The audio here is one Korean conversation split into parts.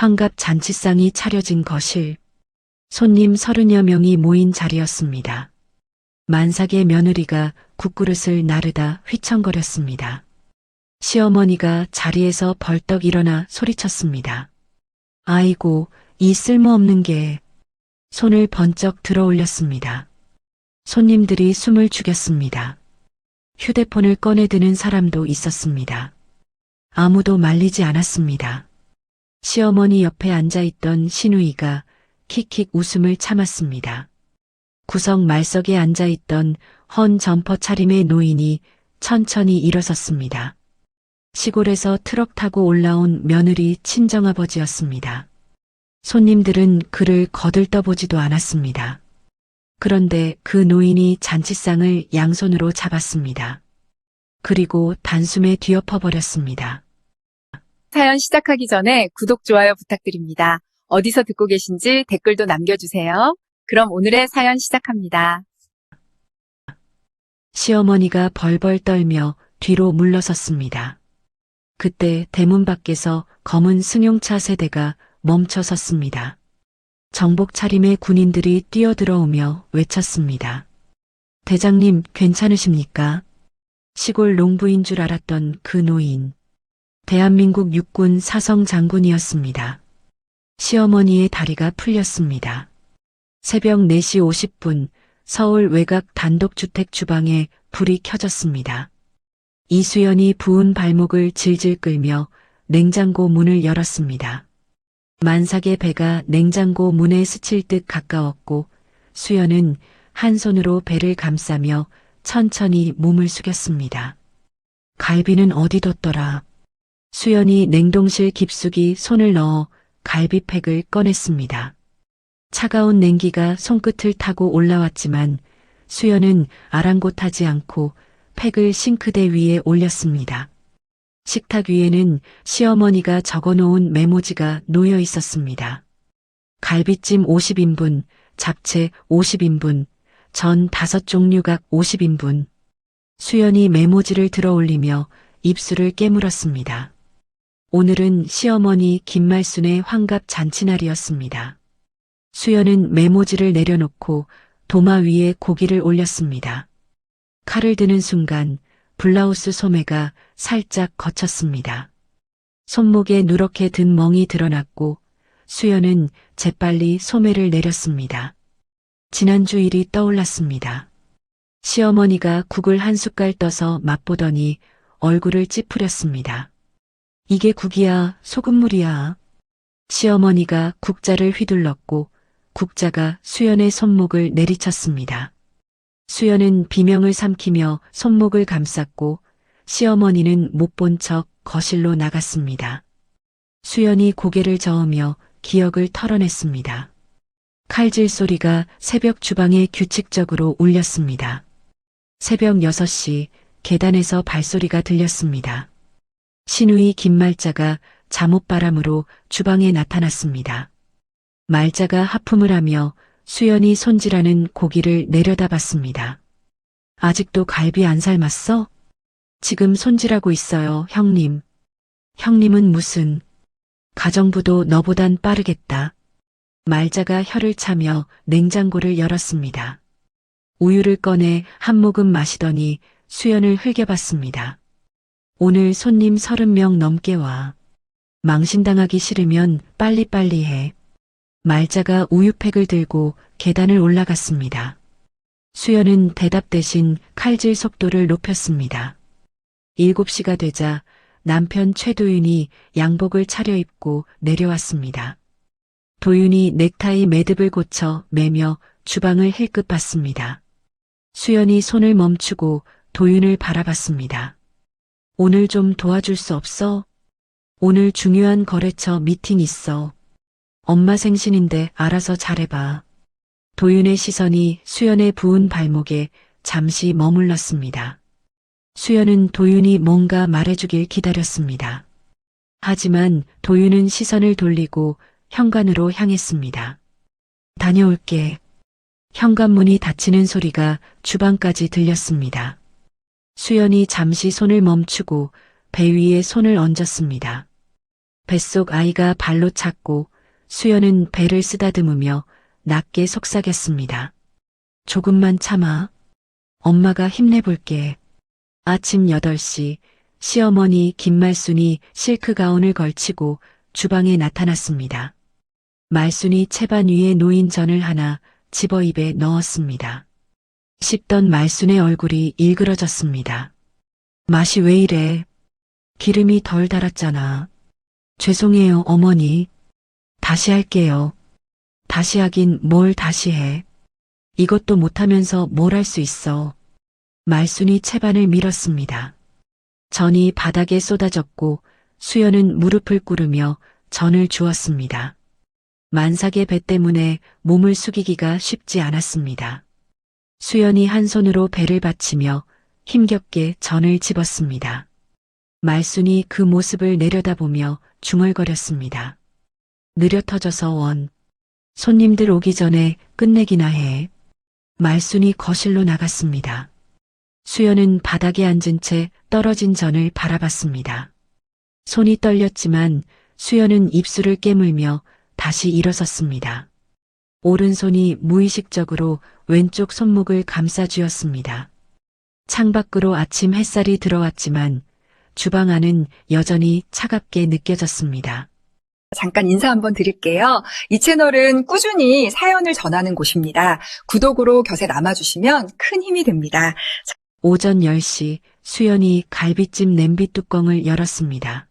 환갑 잔치상이 차려진 거실. 손님 30여 명이 모인 자리였습니다. 만삭의 며느리가 국그릇을 나르다 휘청거렸습니다. 시어머니가 자리에서 벌떡 일어나 소리쳤습니다. 아이고, 이 쓸모없는 게. 손을 번쩍 들어 올렸습니다. 손님들이 숨을 죽였습니다. 휴대폰을 꺼내드는 사람도 있었습니다. 아무도 말리지 않았습니다. 시어머니 옆에 앉아있던 시누이가 킥킥 웃음을 참았습니다. 구석 말석에 앉아있던 헌 점퍼 차림의 노인이 천천히 일어섰습니다. 시골에서 트럭 타고 올라온 며느리 친정아버지였습니다. 손님들은 그를 거들떠보지도 않았습니다. 그런데 그 노인이 잔치상을 양손으로 잡았습니다. 그리고 단숨에 뒤엎어버렸습니다. 사연 시작하기 전에 구독, 좋아요 부탁드립니다. 어디서 듣고 계신지 댓글도 남겨주세요. 그럼 오늘의 사연 시작합니다. 시어머니가 벌벌 떨며 뒤로 물러섰습니다. 그때 대문 밖에서 검은 승용차 세대가 멈춰 섰습니다. 정복 차림의 군인들이 뛰어들어오며 외쳤습니다. 대장님, 괜찮으십니까? 시골 농부인 줄 알았던 그 노인. 대한민국 육군 사성 장군이었습니다. 시어머니의 다리가 풀렸습니다. 새벽 4시 50분 서울 외곽 단독주택 주방에 불이 켜졌습니다. 이수연이 부은 발목을 질질 끌며 냉장고 문을 열었습니다. 만삭의 배가 냉장고 문에 스칠 듯 가까웠고 수연은 한 손으로 배를 감싸며 천천히 몸을 숙였습니다. 갈비는 어디 뒀더라. 수연이 냉동실 깊숙이 손을 넣어 갈비팩을 꺼냈습니다. 차가운 냉기가 손끝을 타고 올라왔지만 수연은 아랑곳하지 않고 팩을 싱크대 위에 올렸습니다. 식탁 위에는 시어머니가 적어놓은 메모지가 놓여 있었습니다. 갈비찜 50인분, 잡채 50인분, 전 5종류각 50인분. 수연이 메모지를 들어 올리며 입술을 깨물었습니다. 오늘은 시어머니 김말순의 환갑 잔치날이었습니다. 수연은 메모지를 내려놓고 도마 위에 고기를 올렸습니다. 칼을 드는 순간 블라우스 소매가 살짝 거쳤습니다. 손목에 누렇게 든 멍이 드러났고 수연은 재빨리 소매를 내렸습니다. 지난주 일이 떠올랐습니다. 시어머니가 국을 한 숟갈 떠서 맛보더니 얼굴을 찌푸렸습니다. 이게 국이야, 소금물이야. 시어머니가 국자를 휘둘렀고 국자가 수연의 손목을 내리쳤습니다. 수연은 비명을 삼키며 손목을 감쌌고 시어머니는 못 본 척 거실로 나갔습니다. 수연이 고개를 저으며 기억을 털어냈습니다. 칼질 소리가 새벽 주방에 규칙적으로 울렸습니다. 새벽 6시 계단에서 발소리가 들렸습니다. 시누이 김말자가 잠옷바람으로 주방에 나타났습니다. 말자가 하품을 하며 수연이 손질하는 고기를 내려다봤습니다. 아직도 갈비 안 삶았어? 지금 손질하고 있어요, 형님. 형님은 무슨. 가정부도 너보단 빠르겠다. 말자가 혀를 차며 냉장고를 열었습니다. 우유를 꺼내 한 모금 마시더니 수연을 흘겨봤습니다. 오늘 손님 30명 넘게 와. 망신당하기 싫으면 빨리빨리 해. 말자가 우유팩을 들고 계단을 올라갔습니다. 수연은 대답 대신 칼질 속도를 높였습니다. 7시가 되자 남편 최도윤이 양복을 차려입고 내려왔습니다. 도윤이 넥타이 매듭을 고쳐 매며 주방을 힐끗 봤습니다. 수연이 손을 멈추고 도윤을 바라봤습니다. 오늘 좀 도와줄 수 없어? 오늘 중요한 거래처 미팅 있어. 엄마 생신인데 알아서 잘해봐. 도윤의 시선이 수연의 부은 발목에 잠시 머물렀습니다. 수연은 도윤이 뭔가 말해주길 기다렸습니다. 하지만 도윤은 시선을 돌리고 현관으로 향했습니다. 다녀올게. 현관문이 닫히는 소리가 주방까지 들렸습니다. 수연이 잠시 손을 멈추고 배 위에 손을 얹었습니다. 뱃속 아이가 발로 찼고 수연은 배를 쓰다듬으며 낮게 속삭였습니다. 조금만 참아. 엄마가 힘내볼게. 아침 8시 시어머니 김말순이 실크 가운을 걸치고 주방에 나타났습니다. 말순이 채반 위에 놓인 전을 하나 집어 입에 넣었습니다. 씹던 말순의 얼굴이 일그러졌습니다. 맛이 왜 이래? 기름이 덜 달았잖아. 죄송해요, 어머니. 다시 할게요. 다시 하긴 뭘 다시 해. 이것도 못하면서 뭘 할 수 있어. 말순이 채반을 밀었습니다. 전이 바닥에 쏟아졌고 수연은 무릎을 꿇으며 전을 주었습니다. 만삭의 배 때문에 몸을 숙이기가 쉽지 않았습니다. 수연이 한 손으로 배를 받치며 힘겹게 전을 집었습니다. 말순이 그 모습을 내려다보며 중얼거렸습니다. 느려 터져서 원. 손님들 오기 전에 끝내기나 해. 말순이 거실로 나갔습니다. 수연은 바닥에 앉은 채 떨어진 전을 바라봤습니다. 손이 떨렸지만 수연은 입술을 깨물며 다시 일어섰습니다. 오른손이 무의식적으로 왼쪽 손목을 감싸쥐었습니다. 창밖으로 아침 햇살이 들어왔지만 주방 안은 여전히 차갑게 느껴졌습니다. 잠깐 인사 한번 드릴게요. 이 채널은 꾸준히 사연을 전하는 곳입니다. 구독으로 곁에 남아주시면 큰 힘이 됩니다. 오전 10시 수연이 갈비찜 냄비 뚜껑을 열었습니다.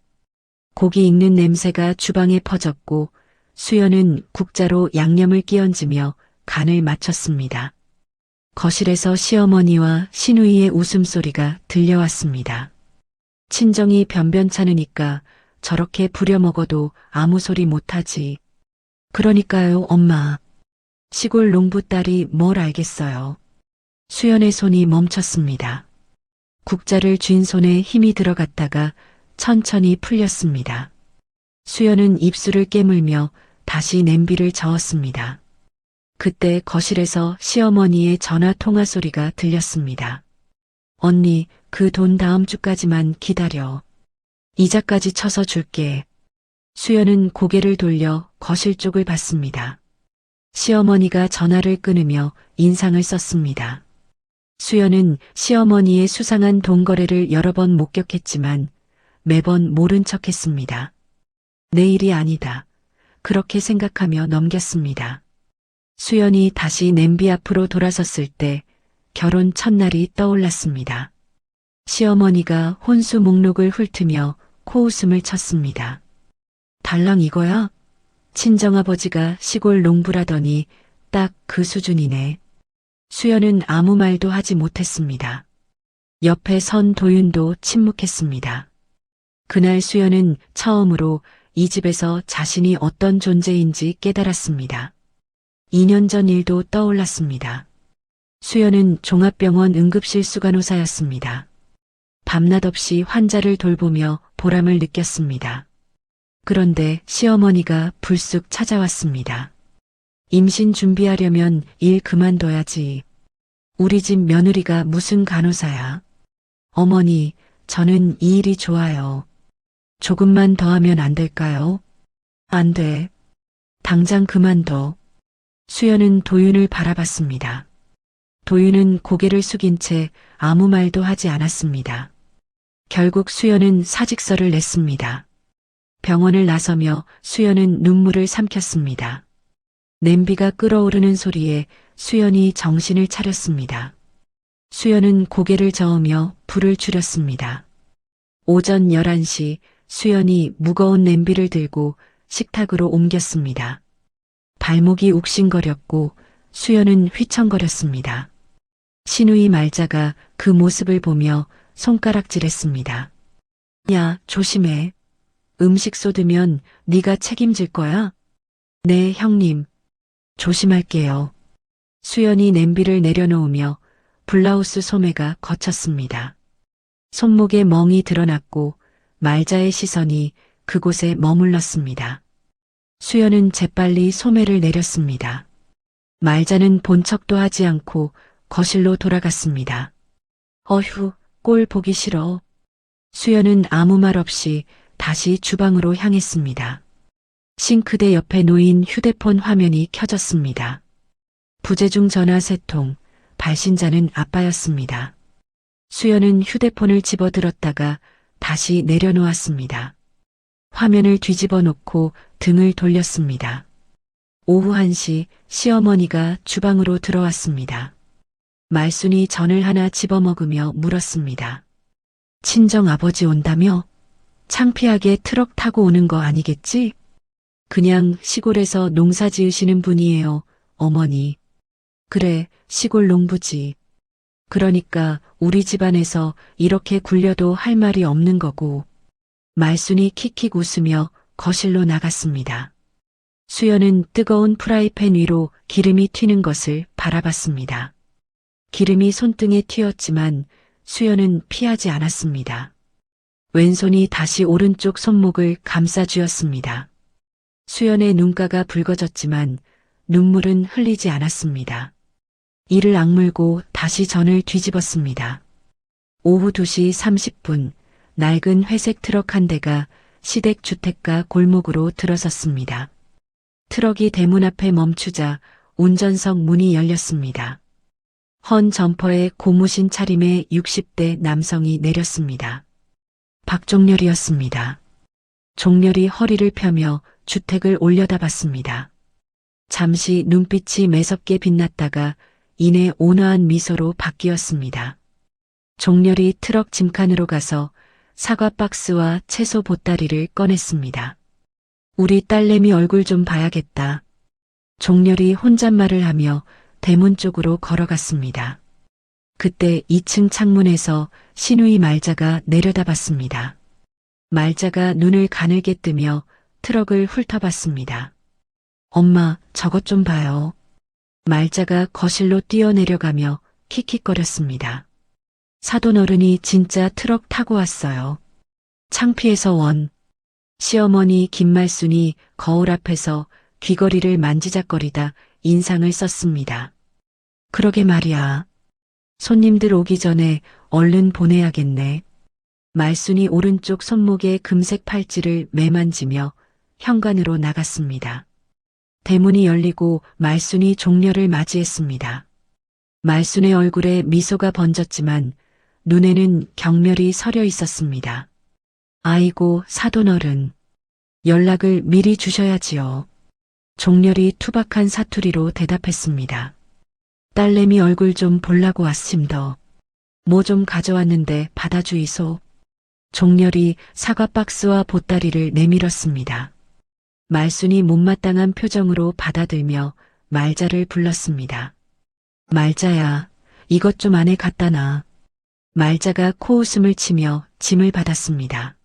고기 익는 냄새가 주방에 퍼졌고 수연은 국자로 양념을 끼얹으며 간을 맞췄습니다. 거실에서 시어머니와 시누이의 웃음소리가 들려왔습니다. 친정이 변변찮으니까 저렇게 부려먹어도 아무 소리 못하지. 그러니까요, 엄마. 시골 농부 딸이 뭘 알겠어요. 수연의 손이 멈췄습니다. 국자를 쥔 손에 힘이 들어갔다가 천천히 풀렸습니다. 수연은 입술을 깨물며 다시 냄비를 저었습니다. 그때 거실에서 시어머니의 전화 통화 소리가 들렸습니다. 언니, 그 돈 다음 주까지만 기다려. 이자까지 쳐서 줄게. 수연은 고개를 돌려 거실 쪽을 봤습니다. 시어머니가 전화를 끊으며 인상을 썼습니다. 수연은 시어머니의 수상한 돈 거래를 여러 번 목격했지만 매번 모른 척했습니다. 내 일이 아니다. 그렇게 생각하며 넘겼습니다. 수연이 다시 냄비 앞으로 돌아섰을 때 결혼 첫날이 떠올랐습니다. 시어머니가 혼수 목록을 훑으며 코웃음을 쳤습니다. 달랑 이거야? 친정아버지가 시골 농부라더니 딱 그 수준이네. 수연은 아무 말도 하지 못했습니다. 옆에 선 도윤도 침묵했습니다. 그날 수연은 처음으로 이 집에서 자신이 어떤 존재인지 깨달았습니다. 2년 전 일도 떠올랐습니다. 수연은 종합병원 응급실 수간호사였습니다. 밤낮 없이 환자를 돌보며 보람을 느꼈습니다. 그런데 시어머니가 불쑥 찾아왔습니다. 임신 준비하려면 일 그만둬야지. 우리 집 며느리가 무슨 간호사야. 어머니, 저는 이 일이 좋아요. 조금만 더 하면 안 될까요? 안 돼. 당장 그만둬. 수연은 도윤을 바라봤습니다. 도윤은 고개를 숙인 채 아무 말도 하지 않았습니다. 결국 수연은 사직서를 냈습니다. 병원을 나서며 수연은 눈물을 삼켰습니다. 냄비가 끓어오르는 소리에 수연이 정신을 차렸습니다. 수연은 고개를 저으며 불을 줄였습니다. 오전 11시 수연이 무거운 냄비를 들고 식탁으로 옮겼습니다. 발목이 욱신거렸고 수연은 휘청거렸습니다. 시누이 말자가 그 모습을 보며 손가락질했습니다. 야, 조심해. 음식 쏟으면 네가 책임질 거야? 네, 형님. 조심할게요. 수연이 냄비를 내려놓으며 블라우스 소매가 거쳤습니다. 손목에 멍이 드러났고 말자의 시선이 그곳에 머물렀습니다. 수연은 재빨리 소매를 내렸습니다. 말자는 본 척도 하지 않고 거실로 돌아갔습니다. 어휴, 꼴 보기 싫어. 수연은 아무 말 없이 다시 주방으로 향했습니다. 싱크대 옆에 놓인 휴대폰 화면이 켜졌습니다. 부재중 전화 3통, 발신자는 아빠였습니다. 수연은 휴대폰을 집어들었다가 다시 내려놓았습니다. 화면을 뒤집어 놓고 등을 돌렸습니다. 오후 1시 시어머니가 주방으로 들어왔습니다. 말순이 전을 하나 집어먹으며 물었습니다. 친정 아버지 온다며? 창피하게 트럭 타고 오는 거 아니겠지? 그냥 시골에서 농사 지으시는 분이에요, 어머니. 그래, 시골 농부지. 그러니까 우리 집안에서 이렇게 굴려도 할 말이 없는 거고. 말순이 킥킥 웃으며 거실로 나갔습니다. 수연은 뜨거운 프라이팬 위로 기름이 튀는 것을 바라봤습니다. 기름이 손등에 튀었지만 수연은 피하지 않았습니다. 왼손이 다시 오른쪽 손목을 감싸쥐었습니다. 수연의 눈가가 붉어졌지만 눈물은 흘리지 않았습니다. 이를 악물고 다시 전을 뒤집었습니다. 오후 2시 30분 낡은 회색 트럭 한 대가 시댁 주택가 골목으로 들어섰습니다. 트럭이 대문 앞에 멈추자 운전석 문이 열렸습니다. 헌 점퍼에 고무신 차림의 60대 남성이 내렸습니다. 박종렬이었습니다. 종렬이 허리를 펴며 주택을 올려다봤습니다. 잠시 눈빛이 매섭게 빛났다가 이내 온화한 미소로 바뀌었습니다. 종렬이 트럭 짐칸으로 가서 사과 박스와 채소 보따리를 꺼냈습니다. 우리 딸내미 얼굴 좀 봐야겠다. 종렬이 혼잣말을 하며 대문 쪽으로 걸어갔습니다. 그때 2층 창문에서 신우이 말자가 내려다봤습니다. 말자가 눈을 가늘게 뜨며 트럭을 훑어봤습니다. 엄마, 저것 좀 봐요. 말자가 거실로 뛰어내려가며 킥킥거렸습니다. 사돈 어른이 진짜 트럭 타고 왔어요. 창피해서 원. 시어머니 김말순이 거울 앞에서 귀걸이를 만지작거리다 인상을 썼습니다. 그러게 말이야. 손님들 오기 전에 얼른 보내야겠네. 말순이 오른쪽 손목에 금색 팔찌를 매만지며 현관으로 나갔습니다. 대문이 열리고 말순이 종렬을 맞이했습니다. 말순의 얼굴에 미소가 번졌지만 눈에는 경멸이 서려 있었습니다. 아이고, 사돈어른. 연락을 미리 주셔야지요. 종렬이 투박한 사투리로 대답했습니다. 딸내미 얼굴 좀 볼라고 왔심더. 뭐 좀 가져왔는데 받아주이소. 종렬이 사과 박스와 보따리를 내밀었습니다. 말순이 못마땅한 표정으로 받아들며 말자를 불렀습니다. 말자야, 이것 좀 안에 갖다 놔. 말자가 코웃음을 치며 짐을 받았습니다.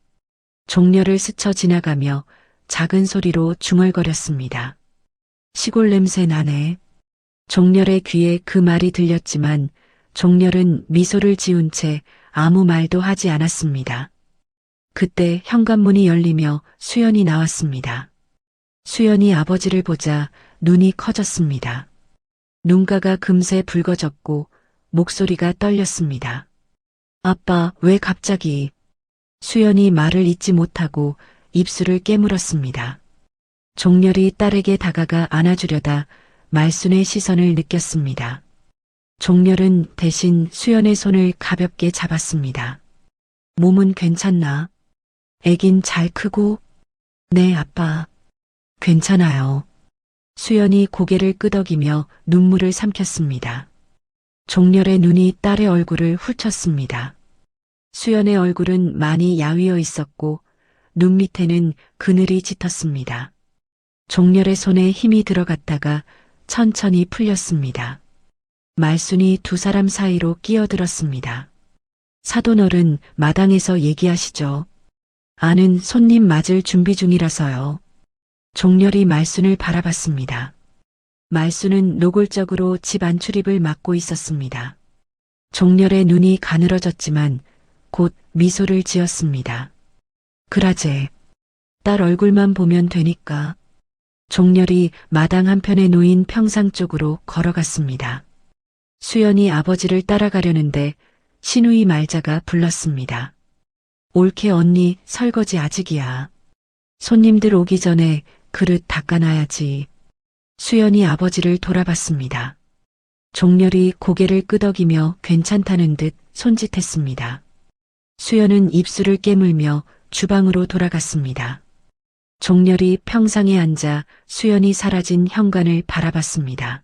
종렬을 스쳐 지나가며 작은 소리로 중얼거렸습니다. 시골 냄새 나네. 종렬의 귀에 그 말이 들렸지만 종렬은 미소를 지운 채 아무 말도 하지 않았습니다. 그때 현관문이 열리며 수연이 나왔습니다. 수연이 아버지를 보자 눈이 커졌습니다. 눈가가 금세 붉어졌고 목소리가 떨렸습니다. 아빠, 왜 갑자기? 수연이 말을 잇지 못하고 입술을 깨물었습니다. 종렬이 딸에게 다가가 안아주려다 말순의 시선을 느꼈습니다. 종렬은 대신 수연의 손을 가볍게 잡았습니다. 몸은 괜찮나? 애긴 잘 크고? 네, 아빠. 괜찮아요. 수연이 고개를 끄덕이며 눈물을 삼켰습니다. 종렬의 눈이 딸의 얼굴을 훑쳤습니다. 수연의 얼굴은 많이 야위어 있었고 눈 밑에는 그늘이 짙었습니다. 종렬의 손에 힘이 들어갔다가 천천히 풀렸습니다. 말순이 두 사람 사이로 끼어들었습니다. 사돈어른 마당에서 얘기하시죠. 아는 손님 맞을 준비 중이라서요. 종렬이 말순을 바라봤습니다. 말순은 노골적으로 집 안출입을 막고 있었습니다. 종렬의 눈이 가늘어졌지만 곧 미소를 지었습니다. 그라제, 딸 얼굴만 보면 되니까. 종렬이 마당 한편에 놓인 평상 쪽으로 걸어갔습니다. 수연이 아버지를 따라가려는데 신우이 말자가 불렀습니다. 옳게 언니, 설거지 아직이야. 손님들 오기 전에 그릇 닦아놔야지. 수연이 아버지를 돌아봤습니다. 종렬이 고개를 끄덕이며 괜찮다는 듯 손짓했습니다. 수연은 입술을 깨물며 주방으로 돌아갔습니다. 종렬이 평상에 앉아 수연이 사라진 현관을 바라봤습니다.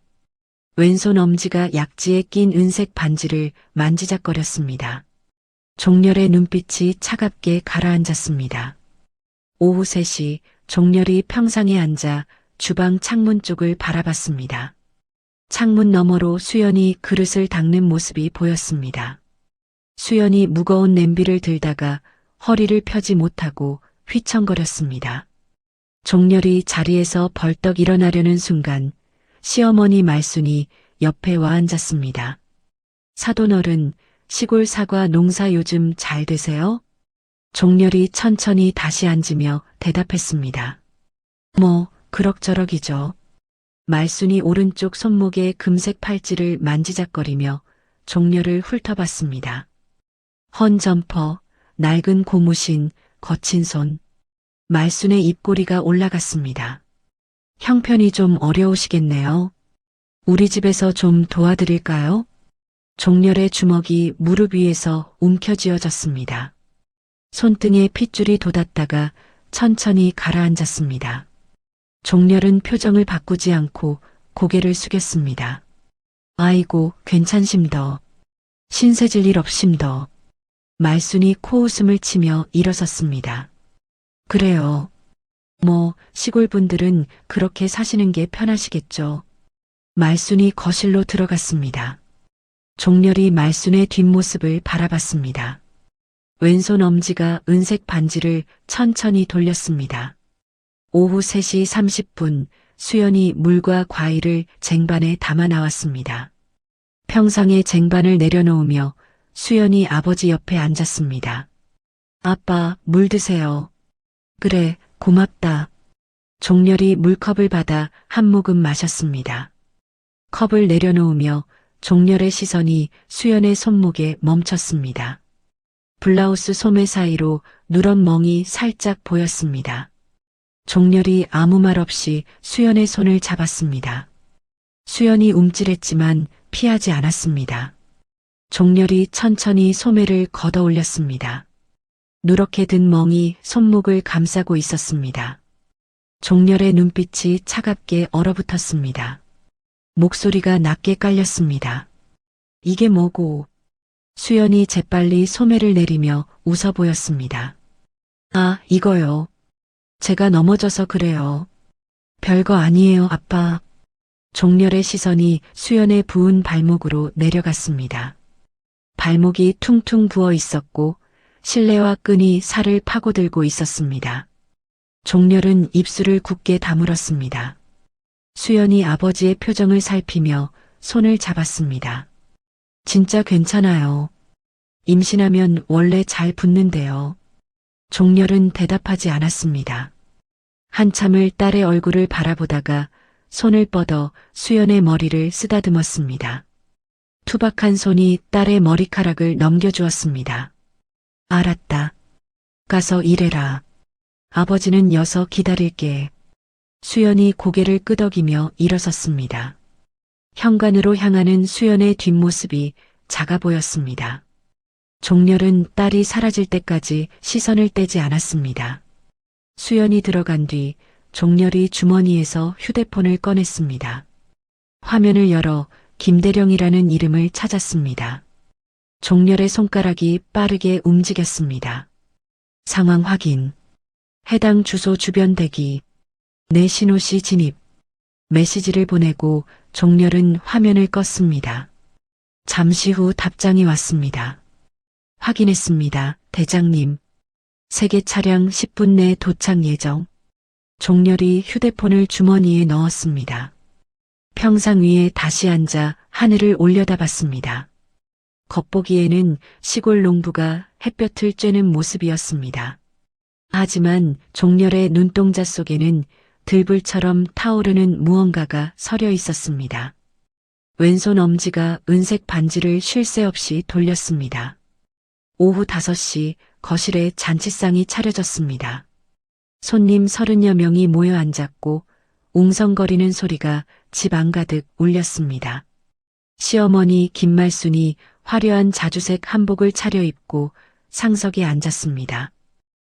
왼손 엄지가 약지에 낀 은색 반지를 만지작거렸습니다. 종렬의 눈빛이 차갑게 가라앉았습니다. 오후 3시 종렬이 평상에 앉아 주방 창문 쪽을 바라봤습니다. 창문 너머로 수연이 그릇을 닦는 모습이 보였습니다. 수연이 무거운 냄비를 들다가 허리를 펴지 못하고 휘청거렸습니다. 종렬이 자리에서 벌떡 일어나려는 순간 시어머니 말순이 옆에 와 앉았습니다. 사돈어른, 시골 사과 농사 요즘 잘 되세요? 종렬이 천천히 다시 앉으며 대답했습니다. 뭐 그럭저럭이죠. 말순이 오른쪽 손목에 금색 팔찌를 만지작거리며 종렬을 훑어봤습니다. 헌 점퍼, 낡은 고무신, 거친 손. 말순의 입꼬리가 올라갔습니다. 형편이 좀 어려우시겠네요. 우리 집에서 좀 도와드릴까요? 종렬의 주먹이 무릎 위에서 움켜쥐어졌습니다. 손등에 핏줄이 돋았다가 천천히 가라앉았습니다. 종렬은 표정을 바꾸지 않고 고개를 숙였습니다. 아이고, 괜찮심더. 신세질 일 없심더. 말순이 코웃음을 치며 일어섰습니다. 그래요. 뭐 시골 분들은 그렇게 사시는 게 편하시겠죠. 말순이 거실로 들어갔습니다. 종렬이 말순의 뒷모습을 바라봤습니다. 왼손 엄지가 은색 반지를 천천히 돌렸습니다. 오후 3시 30분 수연이 물과 과일을 쟁반에 담아 나왔습니다. 평상에 쟁반을 내려놓으며 수연이 아버지 옆에 앉았습니다. 아빠, 물 드세요. 그래, 고맙다. 종렬이 물컵을 받아 한 모금 마셨습니다. 컵을 내려놓으며 종렬의 시선이 수연의 손목에 멈췄습니다. 블라우스 소매 사이로 누런 멍이 살짝 보였습니다. 종렬이 아무 말 없이 수연의 손을 잡았습니다. 수연이 움찔했지만 피하지 않았습니다. 종렬이 천천히 소매를 걷어 올렸습니다. 누렇게 든 멍이 손목을 감싸고 있었습니다. 종렬의 눈빛이 차갑게 얼어붙었습니다. 목소리가 낮게 깔렸습니다. 이게 뭐고? 수연이 재빨리 소매를 내리며 웃어 보였습니다. 아, 이거요. 제가 넘어져서 그래요. 별거 아니에요, 아빠. 종렬의 시선이 수연의 부은 발목으로 내려갔습니다. 발목이 퉁퉁 부어 있었고 실내화 끈이 살을 파고들고 있었습니다. 종렬은 입술을 굳게 다물었습니다. 수연이 아버지의 표정을 살피며 손을 잡았습니다. 진짜 괜찮아요. 임신하면 원래 잘 붙는데요. 종렬은 대답하지 않았습니다. 한참을 딸의 얼굴을 바라보다가 손을 뻗어 수연의 머리를 쓰다듬었습니다. 투박한 손이 딸의 머리카락을 넘겨주었습니다. 알았다. 가서 일해라. 아버지는 여서 기다릴게. 수연이 고개를 끄덕이며 일어섰습니다. 현관으로 향하는 수연의 뒷모습이 작아 보였습니다. 종렬은 딸이 사라질 때까지 시선을 떼지 않았습니다. 수연이 들어간 뒤 종렬이 주머니에서 휴대폰을 꺼냈습니다. 화면을 열어 김대령이라는 이름을 찾았습니다. 종렬의 손가락이 빠르게 움직였습니다. 상황 확인. 해당 주소 주변 대기. 내 신호시 진입. 메시지를 보내고 종렬은 화면을 껐습니다. 잠시 후 답장이 왔습니다. 확인했습니다, 대장님. 세계 차량 10분 내 도착 예정. 종렬이 휴대폰을 주머니에 넣었습니다. 평상 위에 다시 앉아 하늘을 올려다봤습니다. 겉보기에는 시골 농부가 햇볕을 쬐는 모습이었습니다. 하지만 종렬의 눈동자 속에는 들불처럼 타오르는 무언가가 서려 있었습니다. 왼손 엄지가 은색 반지를 쉴 새 없이 돌렸습니다. 오후 5시 거실에 잔치상이 차려졌습니다. 손님 30여 명이 모여 앉았고 웅성거리는 소리가 집 안가득 울렸습니다. 시어머니 김말순이 화려한 자주색 한복을 차려입고 상석에 앉았습니다.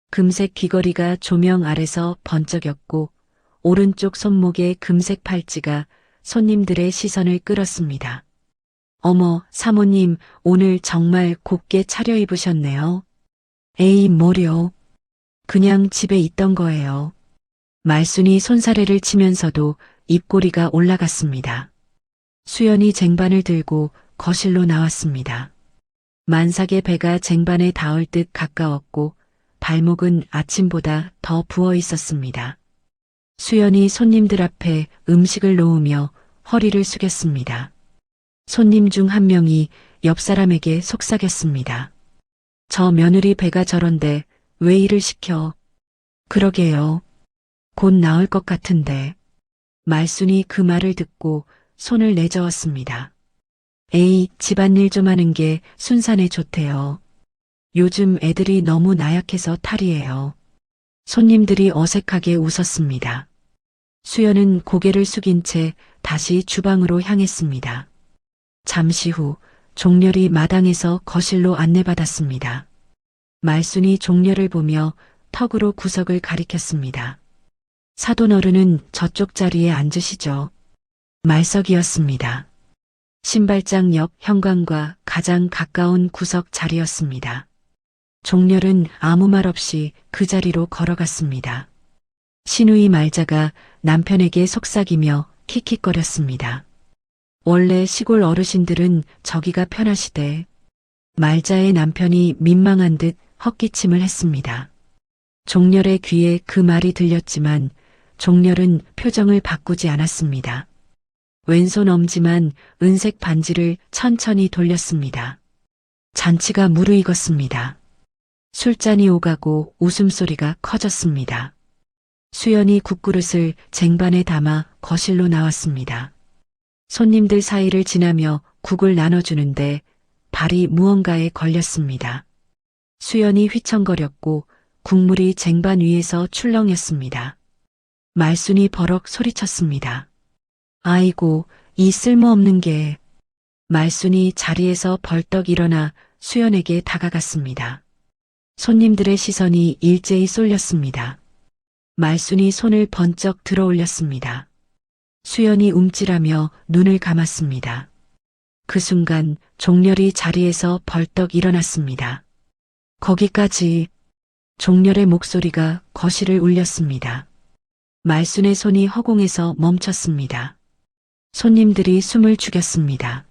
금색 귀걸이가 조명 아래서 번쩍였고 오른쪽 손목에 금색 팔찌가 손님들의 시선을 끌었습니다. 어머, 사모님, 오늘 정말 곱게 차려입으셨네요. 에이, 뭐려. 그냥 집에 있던 거예요. 말순이 손사래를 치면서도 입꼬리가 올라갔습니다. 수연이 쟁반을 들고 거실로 나왔습니다. 만삭의 배가 쟁반에 닿을 듯 가까웠고 발목은 아침보다 더 부어 있었습니다. 수연이 손님들 앞에 음식을 놓으며 허리를 숙였습니다. 손님 중 한 명이 옆 사람에게 속삭였습니다. 저 며느리 배가 저런데 왜 일을 시켜? 그러게요. 곧 나올 것 같은데. 말순이 그 말을 듣고 손을 내저었습니다. 에이, 집안일 좀 하는 게 순산에 좋대요. 요즘 애들이 너무 나약해서 탈이에요. 손님들이 어색하게 웃었습니다. 수연은 고개를 숙인 채 다시 주방으로 향했습니다. 잠시 후 종렬이 마당에서 거실로 안내받았습니다. 말순이 종렬을 보며 턱으로 구석을 가리켰습니다. 사돈 어른은 저쪽 자리에 앉으시죠. 말석이었습니다. 신발장 옆 현관과 가장 가까운 구석 자리였습니다. 종렬은 아무 말 없이 그 자리로 걸어갔습니다. 시누이 말자가 남편에게 속삭이며 킥킥거렸습니다. 원래 시골 어르신들은 저기가 편하시대. 말자의 남편이 민망한 듯 헛기침을 했습니다. 종렬의 귀에 그 말이 들렸지만 종렬은 표정을 바꾸지 않았습니다. 왼손 엄지만 은색 반지를 천천히 돌렸습니다. 잔치가 무르익었습니다. 술잔이 오가고 웃음소리가 커졌습니다. 수연이 국그릇을 쟁반에 담아 거실로 나왔습니다. 손님들 사이를 지나며 국을 나눠주는데 발이 무언가에 걸렸습니다. 수연이 휘청거렸고 국물이 쟁반 위에서 출렁였습니다. 말순이 버럭 소리쳤습니다. 아이고, 이 쓸모없는 게. 말순이 자리에서 벌떡 일어나 수연에게 다가갔습니다. 손님들의 시선이 일제히 쏠렸습니다. 말순이 손을 번쩍 들어 올렸습니다. 수연이 움찔하며 눈을 감았습니다. 그 순간 종렬이 자리에서 벌떡 일어났습니다. 거기까지. 종렬의 목소리가 거실을 울렸습니다. 말순의 손이 허공에서 멈췄습니다. 손님들이 숨을 죽였습니다.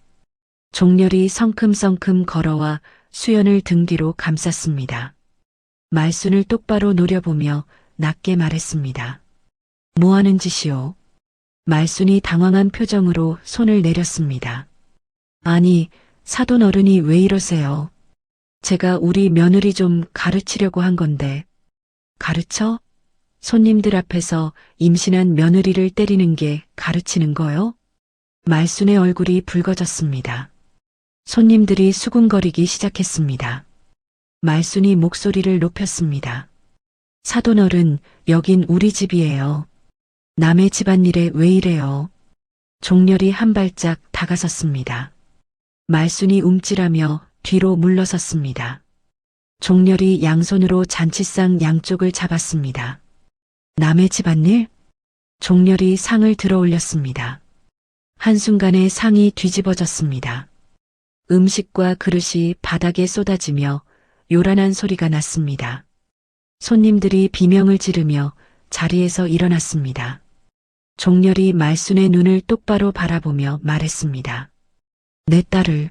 종렬이 성큼성큼 걸어와 수연을 등 뒤로 감쌌습니다. 말순을 똑바로 노려보며 낮게 말했습니다. 뭐 하는 짓이오? 말순이 당황한 표정으로 손을 내렸습니다. 아니, 사돈 어른이 왜 이러세요? 제가 우리 며느리 좀 가르치려고 한 건데. 가르쳐? 손님들 앞에서 임신한 며느리를 때리는 게 가르치는 거요? 말순의 얼굴이 붉어졌습니다. 손님들이 수군거리기 시작했습니다. 말순이 목소리를 높였습니다. 사돈 어른, 여긴 우리 집이에요. 남의 집안일에 왜 이래요? 종렬이 한 발짝 다가섰습니다. 말순이 움찔하며 뒤로 물러섰습니다. 종렬이 양손으로 잔치상 양쪽을 잡았습니다. 남의 집안일? 종렬이 상을 들어 올렸습니다. 한순간에 상이 뒤집어졌습니다. 음식과 그릇이 바닥에 쏟아지며 요란한 소리가 났습니다. 손님들이 비명을 지르며 자리에서 일어났습니다. 종렬이 말순의 눈을 똑바로 바라보며 말했습니다. 내 딸을,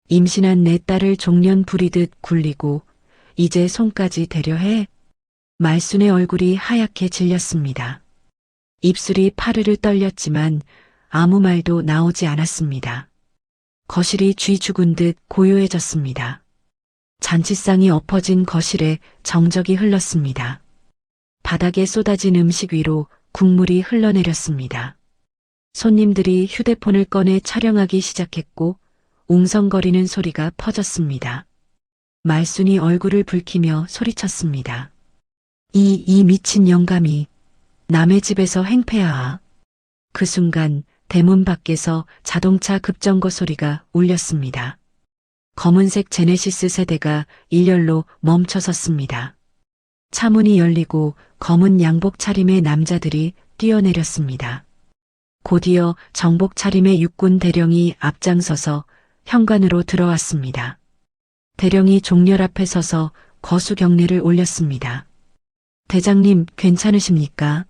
임신한 내 딸을 종년 부리듯 굴리고 이제 손까지 대려해? 말순의 얼굴이 하얗게 질렸습니다. 입술이 파르르 떨렸지만 아무 말도 나오지 않았습니다. 거실이 쥐 죽은 듯 고요해졌습니다. 잔치상이 엎어진 거실에 정적이 흘렀습니다. 바닥에 쏟아진 음식 위로 국물이 흘러내렸습니다. 손님들이 휴대폰을 꺼내 촬영하기 시작했고 웅성거리는 소리가 퍼졌습니다. 말순이 얼굴을 붉히며 소리쳤습니다. 이 미친 영감이 남의 집에서 행패야. 그 순간 대문 밖에서 자동차 급정거 소리가 울렸습니다. 검은색 제네시스 세대가 일렬로 멈춰섰습니다. 차문이 열리고 검은 양복 차림의 남자들이 뛰어내렸습니다. 곧이어 정복 차림의 육군 대령이 앞장서서 현관으로 들어왔습니다. 대령이 종렬 앞에 서서 거수 경례를 올렸습니다. 대장님 괜찮으십니까?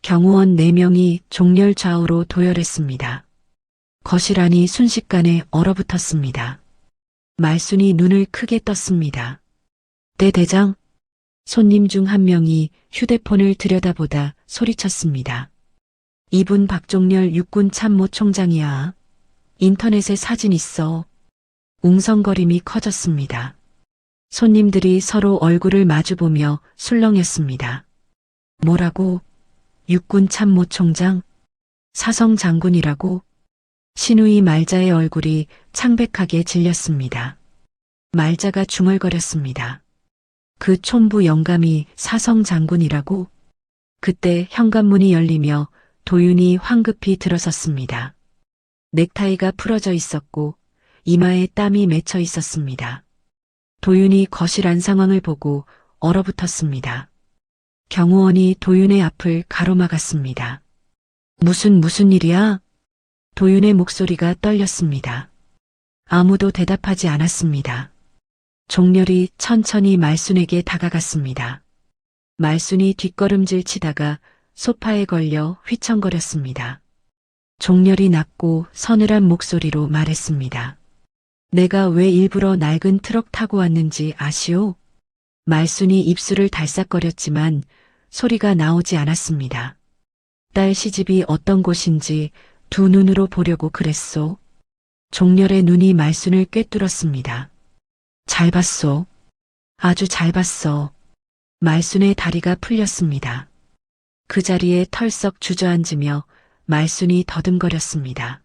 경호원 4명이 종렬 좌우로 도열했습니다. 거실 안이 순식간에 얼어붙었습니다. 말순이 눈을 크게 떴습니다. 네 대장? 손님 중 한 명이 휴대폰을 들여다보다 소리쳤습니다. 이분 박종렬 육군 참모 총장이야. 인터넷에 사진 있어. 웅성거림이 커졌습니다. 손님들이 서로 얼굴을 마주보며 술렁였습니다. 뭐라고? 육군 참모 총장? 사성 장군이라고? 신우이 말자의 얼굴이 창백하게 질렸습니다. 말자가 중얼거렸습니다. 그 촌부 영감이 사성 장군이라고? 그때 현관문이 열리며 도윤이 황급히 들어섰습니다. 넥타이가 풀어져 있었고 이마에 땀이 맺혀 있었습니다. 도윤이 거실 안 상황을 보고 얼어붙었습니다. 경호원이 도윤의 앞을 가로막았습니다. 무슨 일이야? 도윤의 목소리가 떨렸습니다. 아무도 대답하지 않았습니다. 종렬이 천천히 말순에게 다가갔습니다. 말순이 뒷걸음질 치다가 소파에 걸려 휘청거렸습니다. 종렬이 낮고 서늘한 목소리로 말했습니다. 내가 왜 일부러 낡은 트럭 타고 왔는지 아시오? 말순이 입술을 달싹거렸지만 소리가 나오지 않았습니다. 딸 시집이 어떤 곳인지 두 눈으로 보려고 그랬소. 종렬의 눈이 말순을 꿰뚫었습니다. 잘 봤소. 아주 잘 봤어. 말순의 다리가 풀렸습니다. 그 자리에 털썩 주저앉으며 말순이 더듬거렸습니다.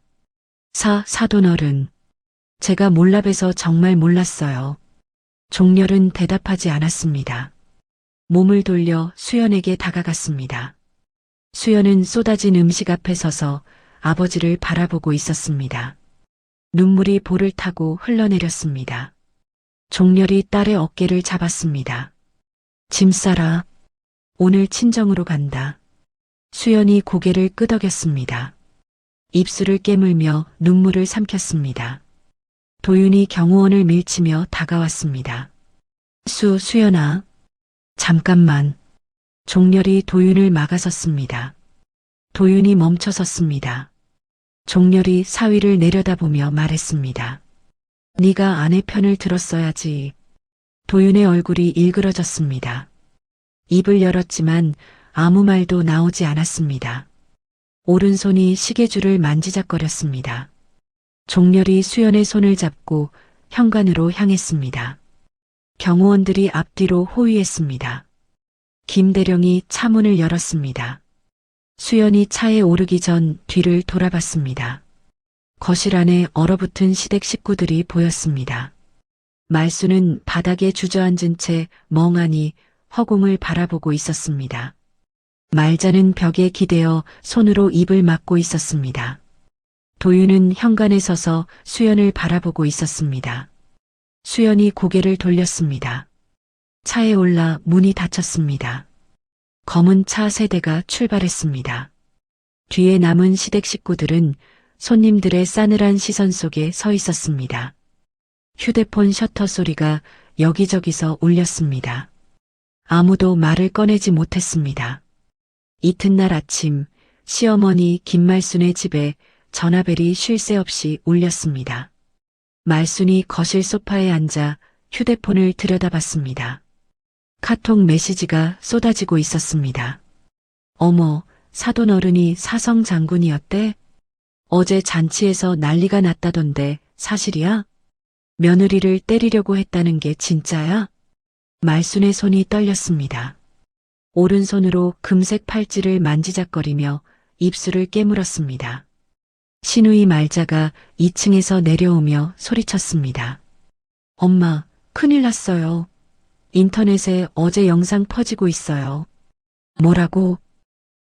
사돈어른. 제가 몰라봬서 정말 몰랐어요. 종렬은 대답하지 않았습니다. 몸을 돌려 수연에게 다가갔습니다. 수연은 쏟아진 음식 앞에 서서 아버지를 바라보고 있었습니다. 눈물이 볼을 타고 흘러내렸습니다. 종렬이 딸의 어깨를 잡았습니다. 짐 싸라. 오늘 친정으로 간다. 수연이 고개를 끄덕였습니다. 입술을 깨물며 눈물을 삼켰습니다. 도윤이 경호원을 밀치며 다가왔습니다. 수연아. 잠깐만. 종렬이 도윤을 막아섰습니다. 도윤이 멈춰섰습니다. 종렬이 사위를 내려다보며 말했습니다. 네가 아내 편을 들었어야지. 도윤의 얼굴이 일그러졌습니다. 입을 열었지만 아무 말도 나오지 않았습니다. 오른손이 시계줄을 만지작거렸습니다. 종렬이 수연의 손을 잡고 현관으로 향했습니다. 경호원들이 앞뒤로 호위했습니다. 김 대령이 차문을 열었습니다. 수연이 차에 오르기 전 뒤를 돌아봤습니다. 거실 안에 얼어붙은 시댁 식구들이 보였습니다. 말순은 바닥에 주저앉은 채 멍하니 허공을 바라보고 있었습니다. 말자는 벽에 기대어 손으로 입을 막고 있었습니다. 도윤은 현관에 서서 수연을 바라보고 있었습니다. 수연이 고개를 돌렸습니다. 차에 올라 문이 닫혔습니다. 검은 차 세대가 출발했습니다. 뒤에 남은 시댁 식구들은 손님들의 싸늘한 시선 속에 서 있었습니다. 휴대폰 셔터 소리가 여기저기서 울렸습니다. 아무도 말을 꺼내지 못했습니다. 이튿날 아침 시어머니 김말순의 집에 전화벨이 쉴 새 없이 울렸습니다. 말순이 거실 소파에 앉아 휴대폰을 들여다봤습니다. 카톡 메시지가 쏟아지고 있었습니다. 어머, 사돈어른이 사성 장군이었대? 어제 잔치에서 난리가 났다던데 사실이야? 며느리를 때리려고 했다는 게 진짜야? 말순의 손이 떨렸습니다. 오른손으로 금색 팔찌를 만지작거리며 입술을 깨물었습니다. 신우이 말자가 2층에서 내려오며 소리쳤습니다. 엄마, 큰일 났어요. 인터넷에 어제 영상 퍼지고 있어요. 뭐라고?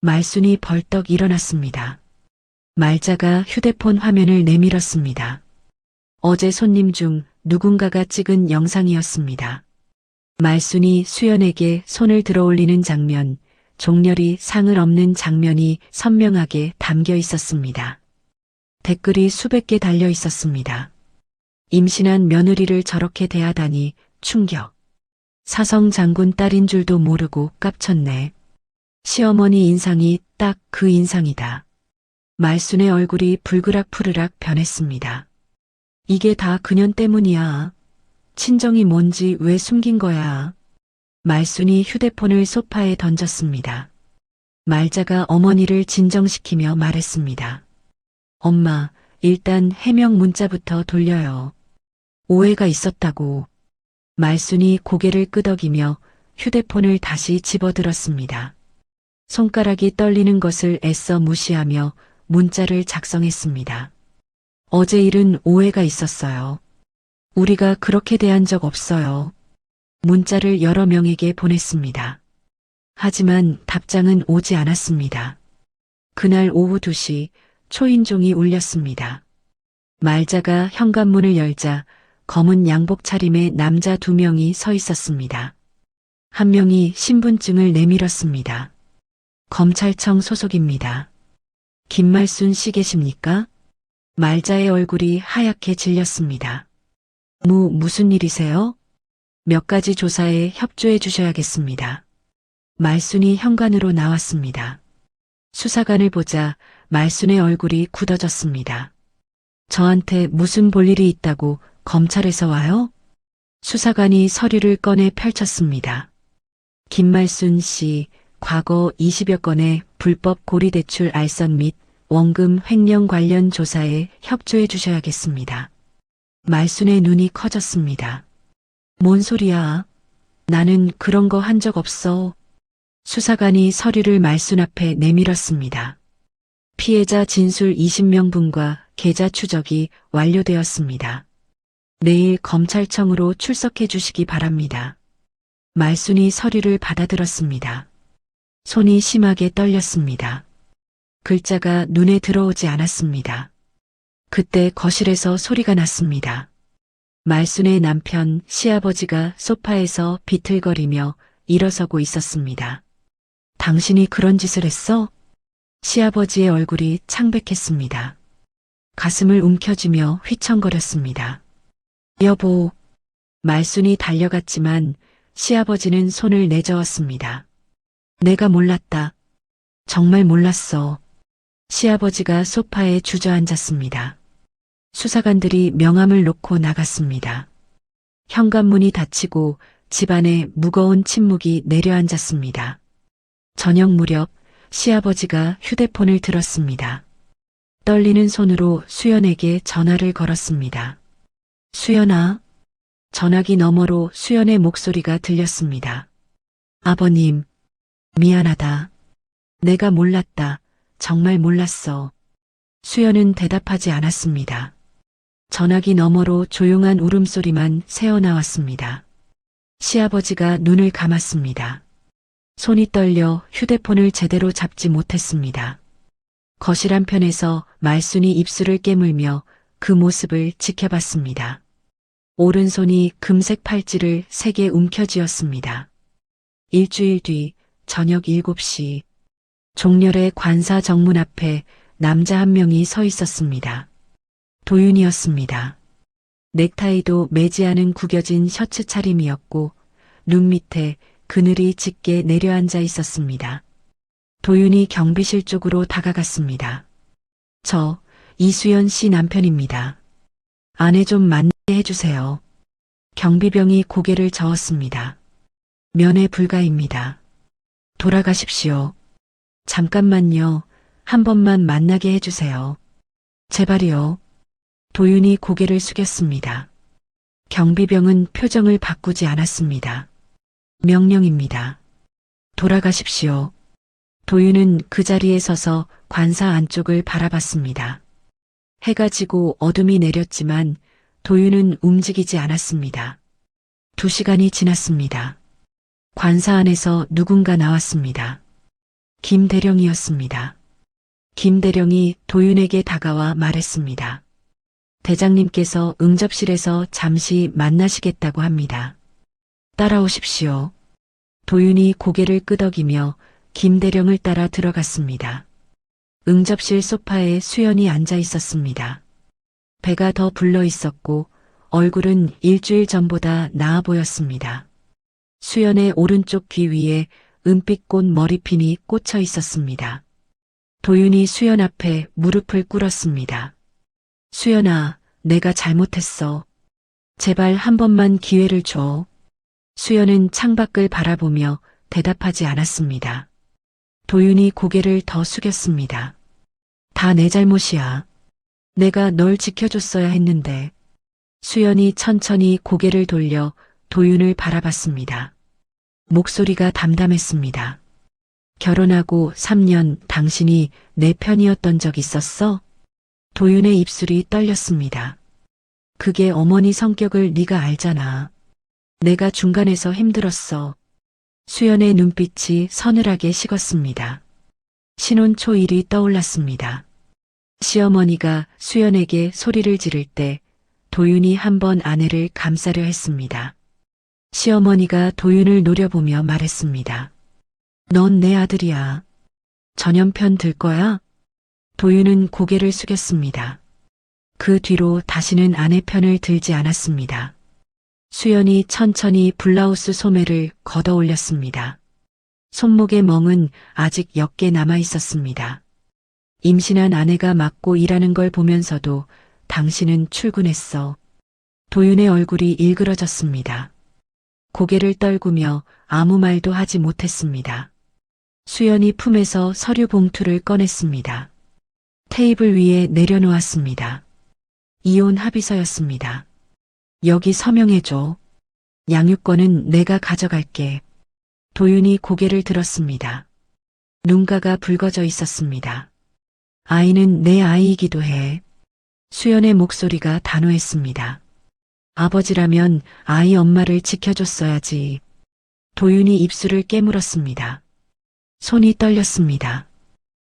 말순이 벌떡 일어났습니다. 말자가 휴대폰 화면을 내밀었습니다. 어제 손님 중 누군가가 찍은 영상이었습니다. 말순이 수연에게 손을 들어올리는 장면, 종렬이 상을 엎는 장면이 선명하게 담겨 있었습니다. 댓글이 수백 개 달려 있었습니다. 임신한 며느리를 저렇게 대하다니 충격. 사성 장군 딸인 줄도 모르고 깝쳤네. 시어머니 인상이 딱 그 인상이다. 말순의 얼굴이 불그락푸르락 변했습니다. 이게 다 그년 때문이야. 친정이 뭔지 왜 숨긴 거야. 말순이 휴대폰을 소파에 던졌습니다. 말자가 어머니를 진정시키며 말했습니다. 엄마, 일단 해명 문자부터 돌려요. 오해가 있었다고. 말순이 고개를 끄덕이며 휴대폰을 다시 집어들었습니다. 손가락이 떨리는 것을 애써 무시하며 문자를 작성했습니다. 어제 일은 오해가 있었어요. 우리가 그렇게 대한 적 없어요. 문자를 여러 명에게 보냈습니다. 하지만 답장은 오지 않았습니다. 그날 오후 2시 초인종이 울렸습니다. 말자가 현관문을 열자 검은 양복 차림의 남자 2명이 서 있었습니다. 한 명이 신분증을 내밀었습니다. 검찰청 소속입니다. 김말순 씨 계십니까? 말자의 얼굴이 하얗게 질렸습니다. 무슨 일이세요? 몇 가지 조사에 협조해 주셔야겠습니다. 말순이 현관으로 나왔습니다. 수사관을 보자 말순의 얼굴이 굳어졌습니다. 저한테 무슨 볼 일이 있다고 검찰에서 와요? 수사관이 서류를 꺼내 펼쳤습니다. 김말순 씨, 과거 20여 건의 불법 고리대출 알선 및 원금 횡령 관련 조사에 협조해 주셔야겠습니다. 말순의 눈이 커졌습니다. 뭔 소리야? 나는 그런 거 한 적 없어. 수사관이 서류를 말순 앞에 내밀었습니다. 피해자 진술 20명분과 계좌 추적이 완료되었습니다. 내일 검찰청으로 출석해 주시기 바랍니다. 말순이 서류를 받아들었습니다. 손이 심하게 떨렸습니다. 글자가 눈에 들어오지 않았습니다. 그때 거실에서 소리가 났습니다. 말순의 남편 시아버지가 소파에서 비틀거리며 일어서고 있었습니다. 당신이 그런 짓을 했어? 시아버지의 얼굴이 창백했습니다. 가슴을 움켜쥐며 휘청거렸습니다. 여보, 말순이 달려갔지만 시아버지는 손을 내저었습니다. 내가 몰랐다. 정말 몰랐어. 시아버지가 소파에 주저앉았습니다. 수사관들이 명함을 놓고 나갔습니다. 현관문이 닫히고 집안에 무거운 침묵이 내려앉았습니다. 저녁 무렵 시아버지가 휴대폰을 들었습니다. 떨리는 손으로 수연에게 전화를 걸었습니다. 수연아. 전화기 너머로 수연의 목소리가 들렸습니다. 아버님, 미안하다. 내가 몰랐다. 정말 몰랐어. 수연은 대답하지 않았습니다. 전화기 너머로 조용한 울음소리만 새어나왔습니다. 시아버지가 눈을 감았습니다. 손이 떨려 휴대폰을 제대로 잡지 못했습니다. 거실 한편에서 말순이 입술을 깨물며 그 모습을 지켜봤습니다. 오른손이 금색 팔찌를 3개 움켜쥐었습니다. 일주일 뒤 저녁 7시 종렬의 관사 정문 앞에 남자 한 명이 서 있었습니다. 도윤이었습니다. 넥타이도 매지 않은 구겨진 셔츠 차림이었고 눈 밑에 그늘이 짙게 내려앉아 있었습니다. 도윤이 경비실 쪽으로 다가갔습니다. 저 이수연 씨 남편입니다. 아내 좀 만나게 해주세요. 경비병이 고개를 저었습니다. 면회 불가입니다. 돌아가십시오. 잠깐만요. 한 번만 만나게 해주세요. 제발이요. 도윤이 고개를 숙였습니다. 경비병은 표정을 바꾸지 않았습니다. 명령입니다. 돌아가십시오. 도윤은 그 자리에 서서 관사 안쪽을 바라봤습니다. 해가 지고 어둠이 내렸지만 도윤은 움직이지 않았습니다. 2시간이 지났습니다. 관사 안에서 누군가 나왔습니다. 김 대령이었습니다. 김 대령이 도윤에게 다가와 말했습니다. 대장님께서 응접실에서 잠시 만나시겠다고 합니다. 따라오십시오. 도윤이 고개를 끄덕이며 김 대령을 따라 들어갔습니다. 응접실 소파에 수연이 앉아 있었습니다. 배가 더 불러 있었고 얼굴은 일주일 전보다 나아 보였습니다. 수연의 오른쪽 귀 위에 은빛꽃 머리핀이 꽂혀 있었습니다. 도윤이 수연 앞에 무릎을 꿇었습니다. 수연아, 내가 잘못했어. 제발 한 번만 기회를 줘. 수연은 창밖을 바라보며 대답하지 않았습니다. 도윤이 고개를 더 숙였습니다. 다 내 잘못이야. 내가 널 지켜줬어야 했는데. 수연이 천천히 고개를 돌려 도윤을 바라봤습니다. 목소리가 담담했습니다. 결혼하고 3년 당신이 내 편이었던 적 있었어? 도윤의 입술이 떨렸습니다. 그게 어머니 성격을 네가 알잖아. 내가 중간에서 힘들었어. 수연의 눈빛이 서늘하게 식었습니다. 신혼 초일이 떠올랐습니다. 시어머니가 수연에게 소리를 지를 때 도윤이 한 번 아내를 감싸려 했습니다. 시어머니가 도윤을 노려보며 말했습니다. 넌 내 아들이야. 전염편 들 거야? 도윤은 고개를 숙였습니다. 그 뒤로 다시는 아내 편을 들지 않았습니다. 수연이 천천히 블라우스 소매를 걷어 올렸습니다. 손목의 멍은 아직 옅게 남아 있었습니다. 임신한 아내가 맡고 일하는 걸 보면서도 당신은 출근했어. 도윤의 얼굴이 일그러졌습니다. 고개를 떨구며 아무 말도 하지 못했습니다. 수연이 품에서 서류 봉투를 꺼냈습니다. 테이블 위에 내려놓았습니다. 이혼 합의서였습니다. 여기 서명해줘. 양육권은 내가 가져갈게. 도윤이 고개를 들었습니다. 눈가가 붉어져 있었습니다. 아이는 내 아이이기도 해. 수연의 목소리가 단호했습니다. 아버지라면 아이 엄마를 지켜줬어야지. 도윤이 입술을 깨물었습니다. 손이 떨렸습니다.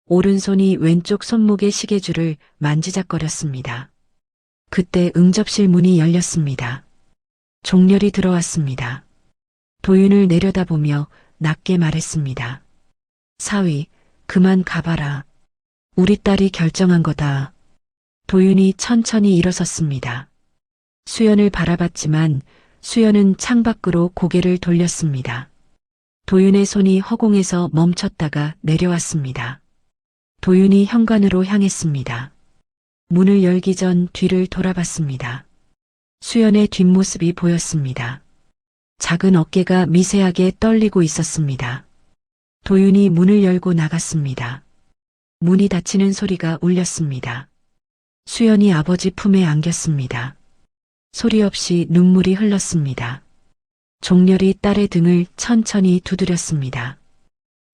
오른손이 왼쪽 손목의 시계줄을 만지작거렸습니다. 그때 응접실 문이 열렸습니다. 종렬이 들어왔습니다. 도윤을 내려다보며 낮게 말했습니다. 사위, 그만 가봐라. 우리 딸이 결정한 거다. 도윤이 천천히 일어섰습니다. 수연을 바라봤지만 수연은 창밖으로 고개를 돌렸습니다. 도윤의 손이 허공에서 멈췄다가 내려왔습니다. 도윤이 현관으로 향했습니다. 문을 열기 전 뒤를 돌아봤습니다. 수연의 뒷모습이 보였습니다. 작은 어깨가 미세하게 떨리고 있었습니다. 도윤이 문을 열고 나갔습니다. 문이 닫히는 소리가 울렸습니다. 수연이 아버지 품에 안겼습니다. 소리 없이 눈물이 흘렀습니다. 종렬이 딸의 등을 천천히 두드렸습니다.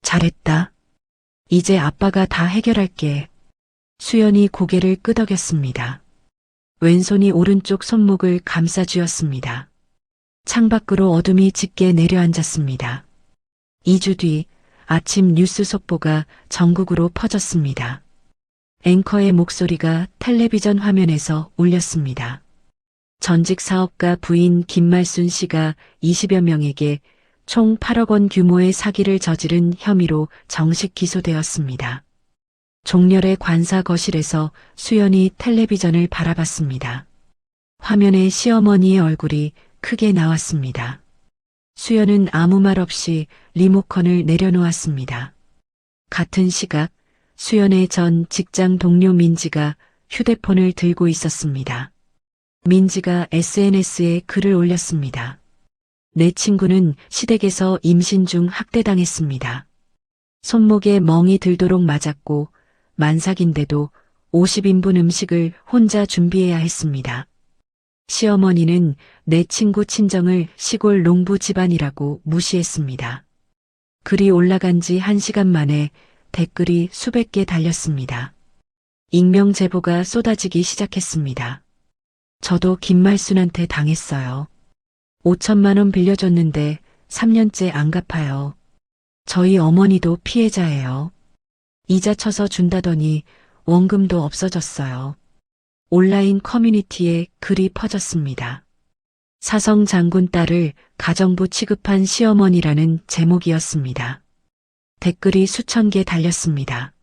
잘했다. 이제 아빠가 다 해결할게. 수연이 고개를 끄덕였습니다. 왼손이 오른쪽 손목을 감싸쥐었습니다. 창밖으로 어둠이 짙게 내려앉았습니다. 2주 뒤 아침 뉴스 속보가 전국으로 퍼졌습니다. 앵커의 목소리가 텔레비전 화면에서 울렸습니다. 전직 사업가 부인 김말순 씨가 20여 명에게 총 8억 원 규모의 사기를 저지른 혐의로 정식 기소되었습니다. 종렬의 관사 거실에서 수연이 텔레비전을 바라봤습니다. 화면에 시어머니의 얼굴이 크게 나왔습니다. 수연은 아무 말 없이 리모컨을 내려놓았습니다. 같은 시각 수연의 전 직장 동료 민지가 휴대폰을 들고 있었습니다. 민지가 SNS에 글을 올렸습니다. 내 친구는 시댁에서 임신 중 학대당했습니다. 손목에 멍이 들도록 맞았고 만삭인데도 50인분 음식을 혼자 준비해야 했습니다. 시어머니는 내 친구 친정을 시골 농부 집안이라고 무시했습니다. 글이 올라간 지 1시간 만에 댓글이 수백 개 달렸습니다. 익명 제보가 쏟아지기 시작했습니다. 저도 김말순한테 당했어요. 5천만 원 빌려줬는데 3년째 안 갚아요. 저희 어머니도 피해자예요. 이자 쳐서 준다더니 원금도 없어졌어요. 온라인 커뮤니티에 글이 퍼졌습니다. 사성 장군 딸을 가정부 취급한 시어머니라는 제목이었습니다. 댓글이 수천 개 달렸습니다.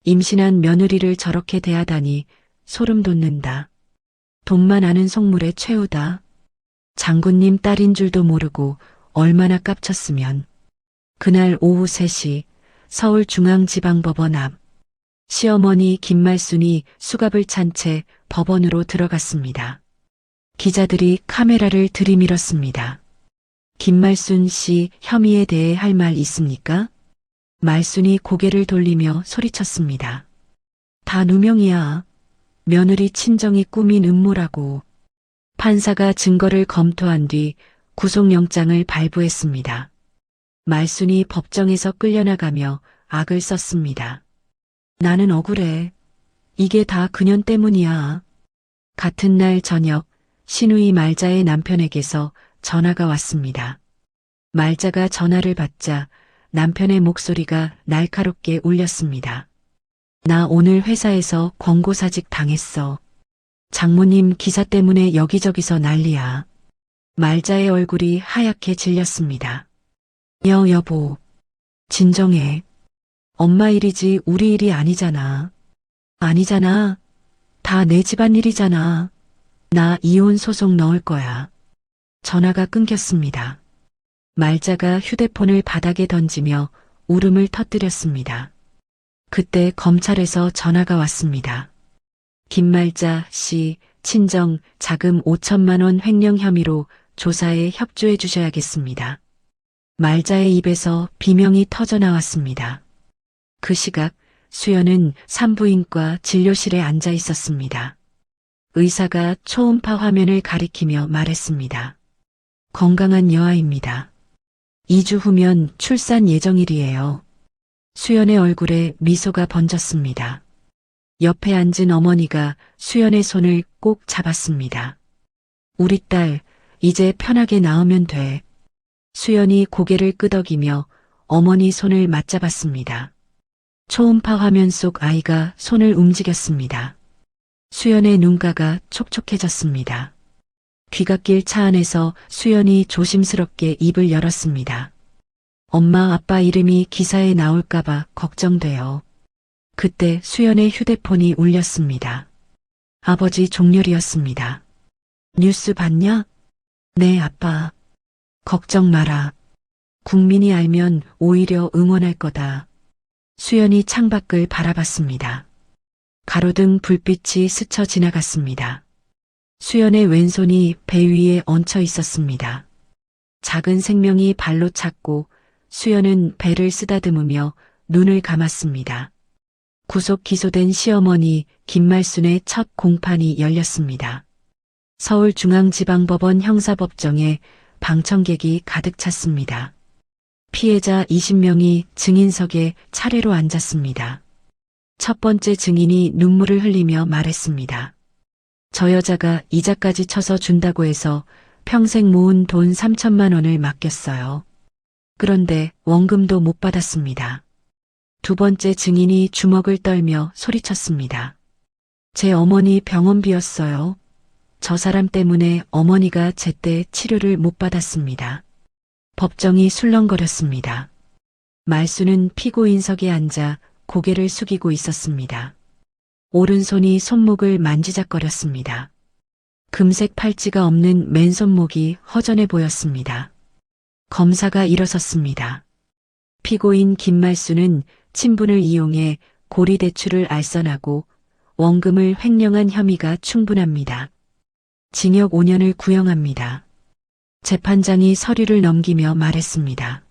임신한 며느리를 저렇게 대하다니 소름 돋는다. 돈만 아는 속물의 최후다. 장군님 딸인 줄도 모르고 얼마나 깝쳤으면. 그날 오후 3시 서울중앙지방법원 앞 시어머니 김말순이 수갑을 찬 채 법원으로 들어갔습니다. 기자들이 카메라를 들이밀었습니다. 김말순 씨 혐의에 대해 할 말 있습니까? 말순이 고개를 돌리며 소리쳤습니다. 다 누명이야. 며느리 친정이 꾸민 음모라고. 판사가 증거를 검토한 뒤 구속영장을 발부했습니다. 말순이 법정에서 끌려나가며 악을 썼습니다. 나는 억울해. 이게 다 그년 때문이야. 같은 날 저녁 신우이 말자의 남편에게서 전화가 왔습니다. 말자가 전화를 받자 남편의 목소리가 날카롭게 울렸습니다. 나 오늘 회사에서 권고사직 당했어. 장모님 기사 때문에 여기저기서 난리야. 말자의 얼굴이 하얗게 질렸습니다. 여보. 진정해. 엄마 일이지 우리 일이 아니잖아. 아니잖아. 다 내 집안일이잖아. 나 이혼 소송 넣을 거야. 전화가 끊겼습니다. 말자가 휴대폰을 바닥에 던지며 울음을 터뜨렸습니다. 그때 검찰에서 전화가 왔습니다. 김말자 씨 친정 자금 5천만 원 횡령 혐의로 조사에 협조해 주셔야겠습니다. 말자의 입에서 비명이 터져 나왔습니다. 그 시각 수연은 산부인과 진료실에 앉아 있었습니다. 의사가 초음파 화면을 가리키며 말했습니다. 건강한 여아입니다. 2주 후면 출산 예정일이에요. 수연의 얼굴에 미소가 번졌습니다. 옆에 앉은 어머니가 수연의 손을 꼭 잡았습니다. 우리 딸, 이제 편하게 낳으면 돼. 수연이 고개를 끄덕이며 어머니 손을 맞잡았습니다. 초음파 화면 속 아이가 손을 움직였습니다. 수연의 눈가가 촉촉해졌습니다. 귀갓길 차 안에서 수연이 조심스럽게 입을 열었습니다. 엄마 아빠 이름이 기사에 나올까봐 걱정돼요. 그때 수연의 휴대폰이 울렸습니다. 아버지 종렬이었습니다. 뉴스 봤냐? 네, 아빠. 걱정 마라. 국민이 알면 오히려 응원할 거다. 수연이 창밖을 바라봤습니다. 가로등 불빛이 스쳐 지나갔습니다. 수연의 왼손이 배 위에 얹혀 있었습니다. 작은 생명이 발로 찼고 수연은 배를 쓰다듬으며 눈을 감았습니다. 구속 기소된 시어머니 김말순의 첫 공판이 열렸습니다. 서울중앙지방법원 형사법정에 방청객이 가득 찼습니다. 피해자 20명이 증인석에 차례로 앉았습니다. 첫 번째 증인이 눈물을 흘리며 말했습니다. 저 여자가 이자까지 쳐서 준다고 해서 평생 모은 돈 3천만 원을 맡겼어요. 그런데 원금도 못 받았습니다. 두 번째 증인이 주먹을 떨며 소리쳤습니다. 제 어머니 병원비였어요. 저 사람 때문에 어머니가 제때 치료를 못 받았습니다. 법정이 술렁거렸습니다. 말수는 피고인석에 앉아 고개를 숙이고 있었습니다. 오른손이 손목을 만지작거렸습니다. 금색 팔찌가 없는 맨손목이 허전해 보였습니다. 검사가 일어섰습니다. 피고인 김말수는 친분을 이용해 고리대출을 알선하고 원금을 횡령한 혐의가 충분합니다. 징역 5년을 구형합니다. 재판장이 서류를 넘기며 말했습니다.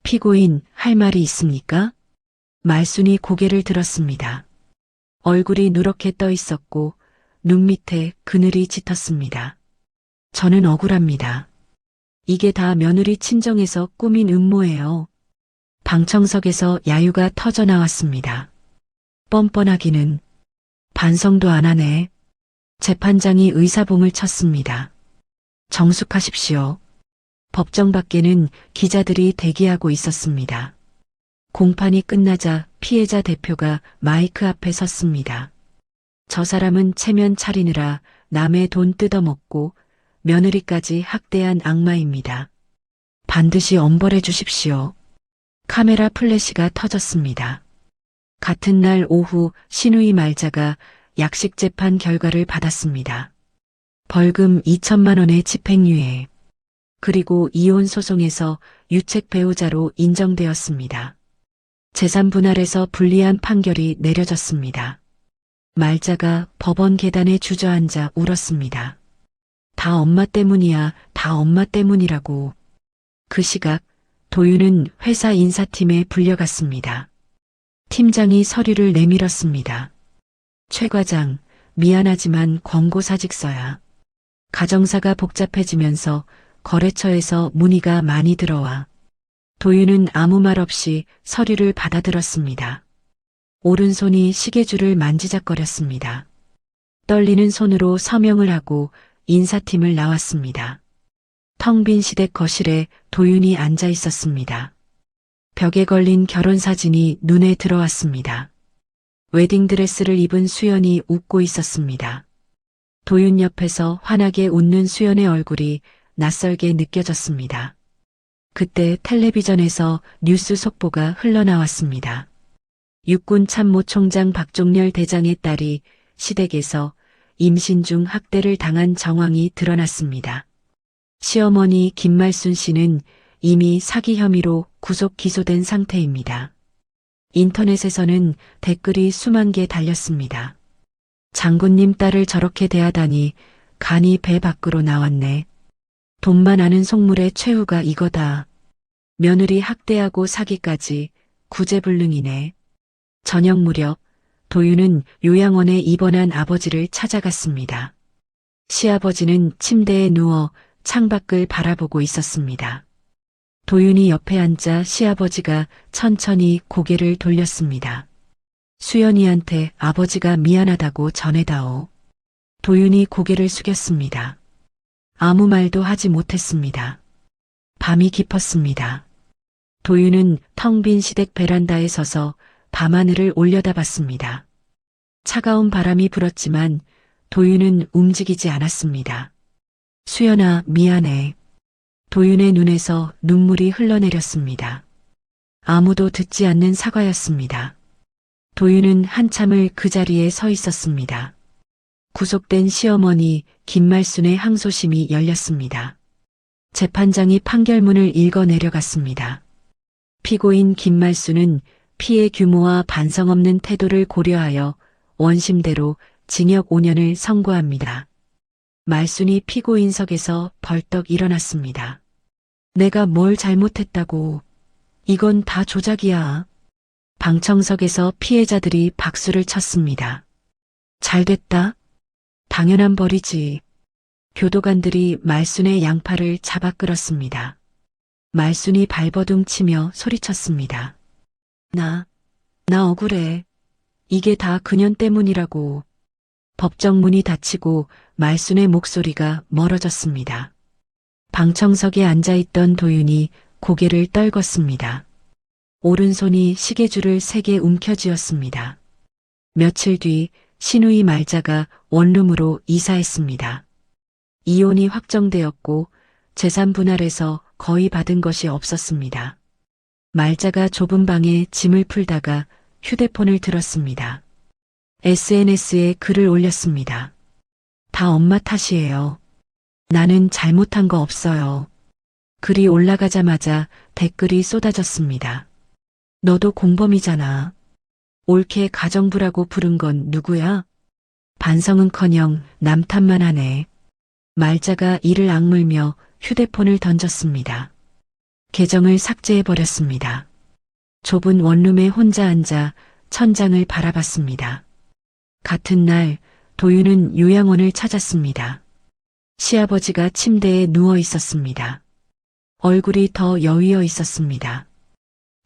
피고인, 할 말이 있습니까? 말순이 고개를 들었습니다. 얼굴이 누렇게 떠 있었고 눈 밑에 그늘이 짙었습니다. 저는 억울합니다. 이게 다 며느리 친정에서 꾸민 음모예요. 방청석에서 야유가 터져 나왔습니다. 뻔뻔하기는. 반성도 안 하네. 재판장이 의사봉을 쳤습니다. 정숙하십시오. 법정 밖에는 기자들이 대기하고 있었습니다. 공판이 끝나자 피해자 대표가 마이크 앞에 섰습니다. 저 사람은 체면 차리느라 남의 돈 뜯어먹고 며느리까지 학대한 악마입니다. 반드시 엄벌해 주십시오. 카메라 플래시가 터졌습니다. 같은 날 오후 신우이 말자가 약식 재판 결과를 받았습니다. 벌금 2천만 원의 집행유예. 그리고 이혼 소송에서 유책 배우자로 인정되었습니다. 재산 분할에서 불리한 판결이 내려졌습니다. 말자가 법원 계단에 주저앉아 울었습니다. 다 엄마 때문이야, 다 엄마 때문이라고. 그 시각 도윤은 회사 인사팀에 불려갔습니다. 팀장이 서류를 내밀었습니다. 최 과장, 미안하지만 권고사직서야. 가정사가 복잡해지면서 거래처에서 문의가 많이 들어와. 도윤은 아무 말 없이 서류를 받아들었습니다. 오른손이 시계줄을 만지작거렸습니다. 떨리는 손으로 서명을 하고 인사팀을 나왔습니다. 텅 빈 시댁 거실에 도윤이 앉아 있었습니다. 벽에 걸린 결혼사진이 눈에 들어왔습니다. 웨딩드레스를 입은 수연이 웃고 있었습니다. 도윤 옆에서 환하게 웃는 수연의 얼굴이 낯설게 느껴졌습니다. 그때 텔레비전에서 뉴스 속보가 흘러나왔습니다. 육군 참모총장 박종렬 대장의 딸이 시댁에서 임신 중 학대를 당한 정황이 드러났습니다. 시어머니 김말순 씨는 이미 사기 혐의로 구속 기소된 상태입니다. 인터넷에서는 댓글이 수만 개 달렸습니다. 장군님 딸을 저렇게 대하다니 간이 배 밖으로 나왔네. 돈만 아는 속물의 최후가 이거다. 며느리 학대하고 사기까지 구제불능이네. 저녁 무렵 도윤은 요양원에 입원한 아버지를 찾아갔습니다. 시아버지는 침대에 누워 창밖을 바라보고 있었습니다. 도윤이 옆에 앉자 시아버지가 천천히 고개를 돌렸습니다. 수연이한테 아버지가 미안하다고 전해다오. 도윤이 고개를 숙였습니다. 아무 말도 하지 못했습니다. 밤이 깊었습니다. 도윤은 텅 빈 시댁 베란다에 서서 밤하늘을 올려다봤습니다. 차가운 바람이 불었지만 도윤은 움직이지 않았습니다. 수연아, 미안해. 도윤의 눈에서 눈물이 흘러내렸습니다. 아무도 듣지 않는 사과였습니다. 도윤은 한참을 그 자리에 서 있었습니다. 구속된 시어머니 김말순의 항소심이 열렸습니다. 재판장이 판결문을 읽어 내려갔습니다. 피고인 김말순은 피해 규모와 반성 없는 태도를 고려하여 원심대로 징역 5년을 선고합니다. 말순이 피고인석에서 벌떡 일어났습니다. 내가 뭘 잘못했다고. 이건 다 조작이야. 방청석에서 피해자들이 박수를 쳤습니다. 잘됐다. 당연한 벌이지. 교도관들이 말순의 양팔을 잡아 끌었습니다. 말순이 발버둥 치며 소리쳤습니다. 나 억울해. 이게 다 그년 때문이라고. 법정 문이 닫히고 말순의 목소리가 멀어졌습니다. 방청석에 앉아있던 도윤이 고개를 떨궜습니다. 오른손이 시계줄을 3개 움켜쥐었습니다. 며칠 뒤 신우이 말자가 원룸으로 이사했습니다. 이혼이 확정되었고 재산 분할에서 거의 받은 것이 없었습니다. 말자가 좁은 방에 짐을 풀다가 휴대폰을 들었습니다. SNS에 글을 올렸습니다. 다 엄마 탓이에요. 나는 잘못한 거 없어요. 글이 올라가자마자 댓글이 쏟아졌습니다. 너도 공범이잖아. 옳게 가정부라고 부른 건 누구야? 반성은커녕 남 탓만 하네. 말자가 이를 악물며 휴대폰을 던졌습니다. 계정을 삭제해버렸습니다. 좁은 원룸에 혼자 앉아 천장을 바라봤습니다. 같은 날 도윤은 요양원을 찾았습니다. 시아버지가 침대에 누워 있었습니다. 얼굴이 더 여위어 있었습니다.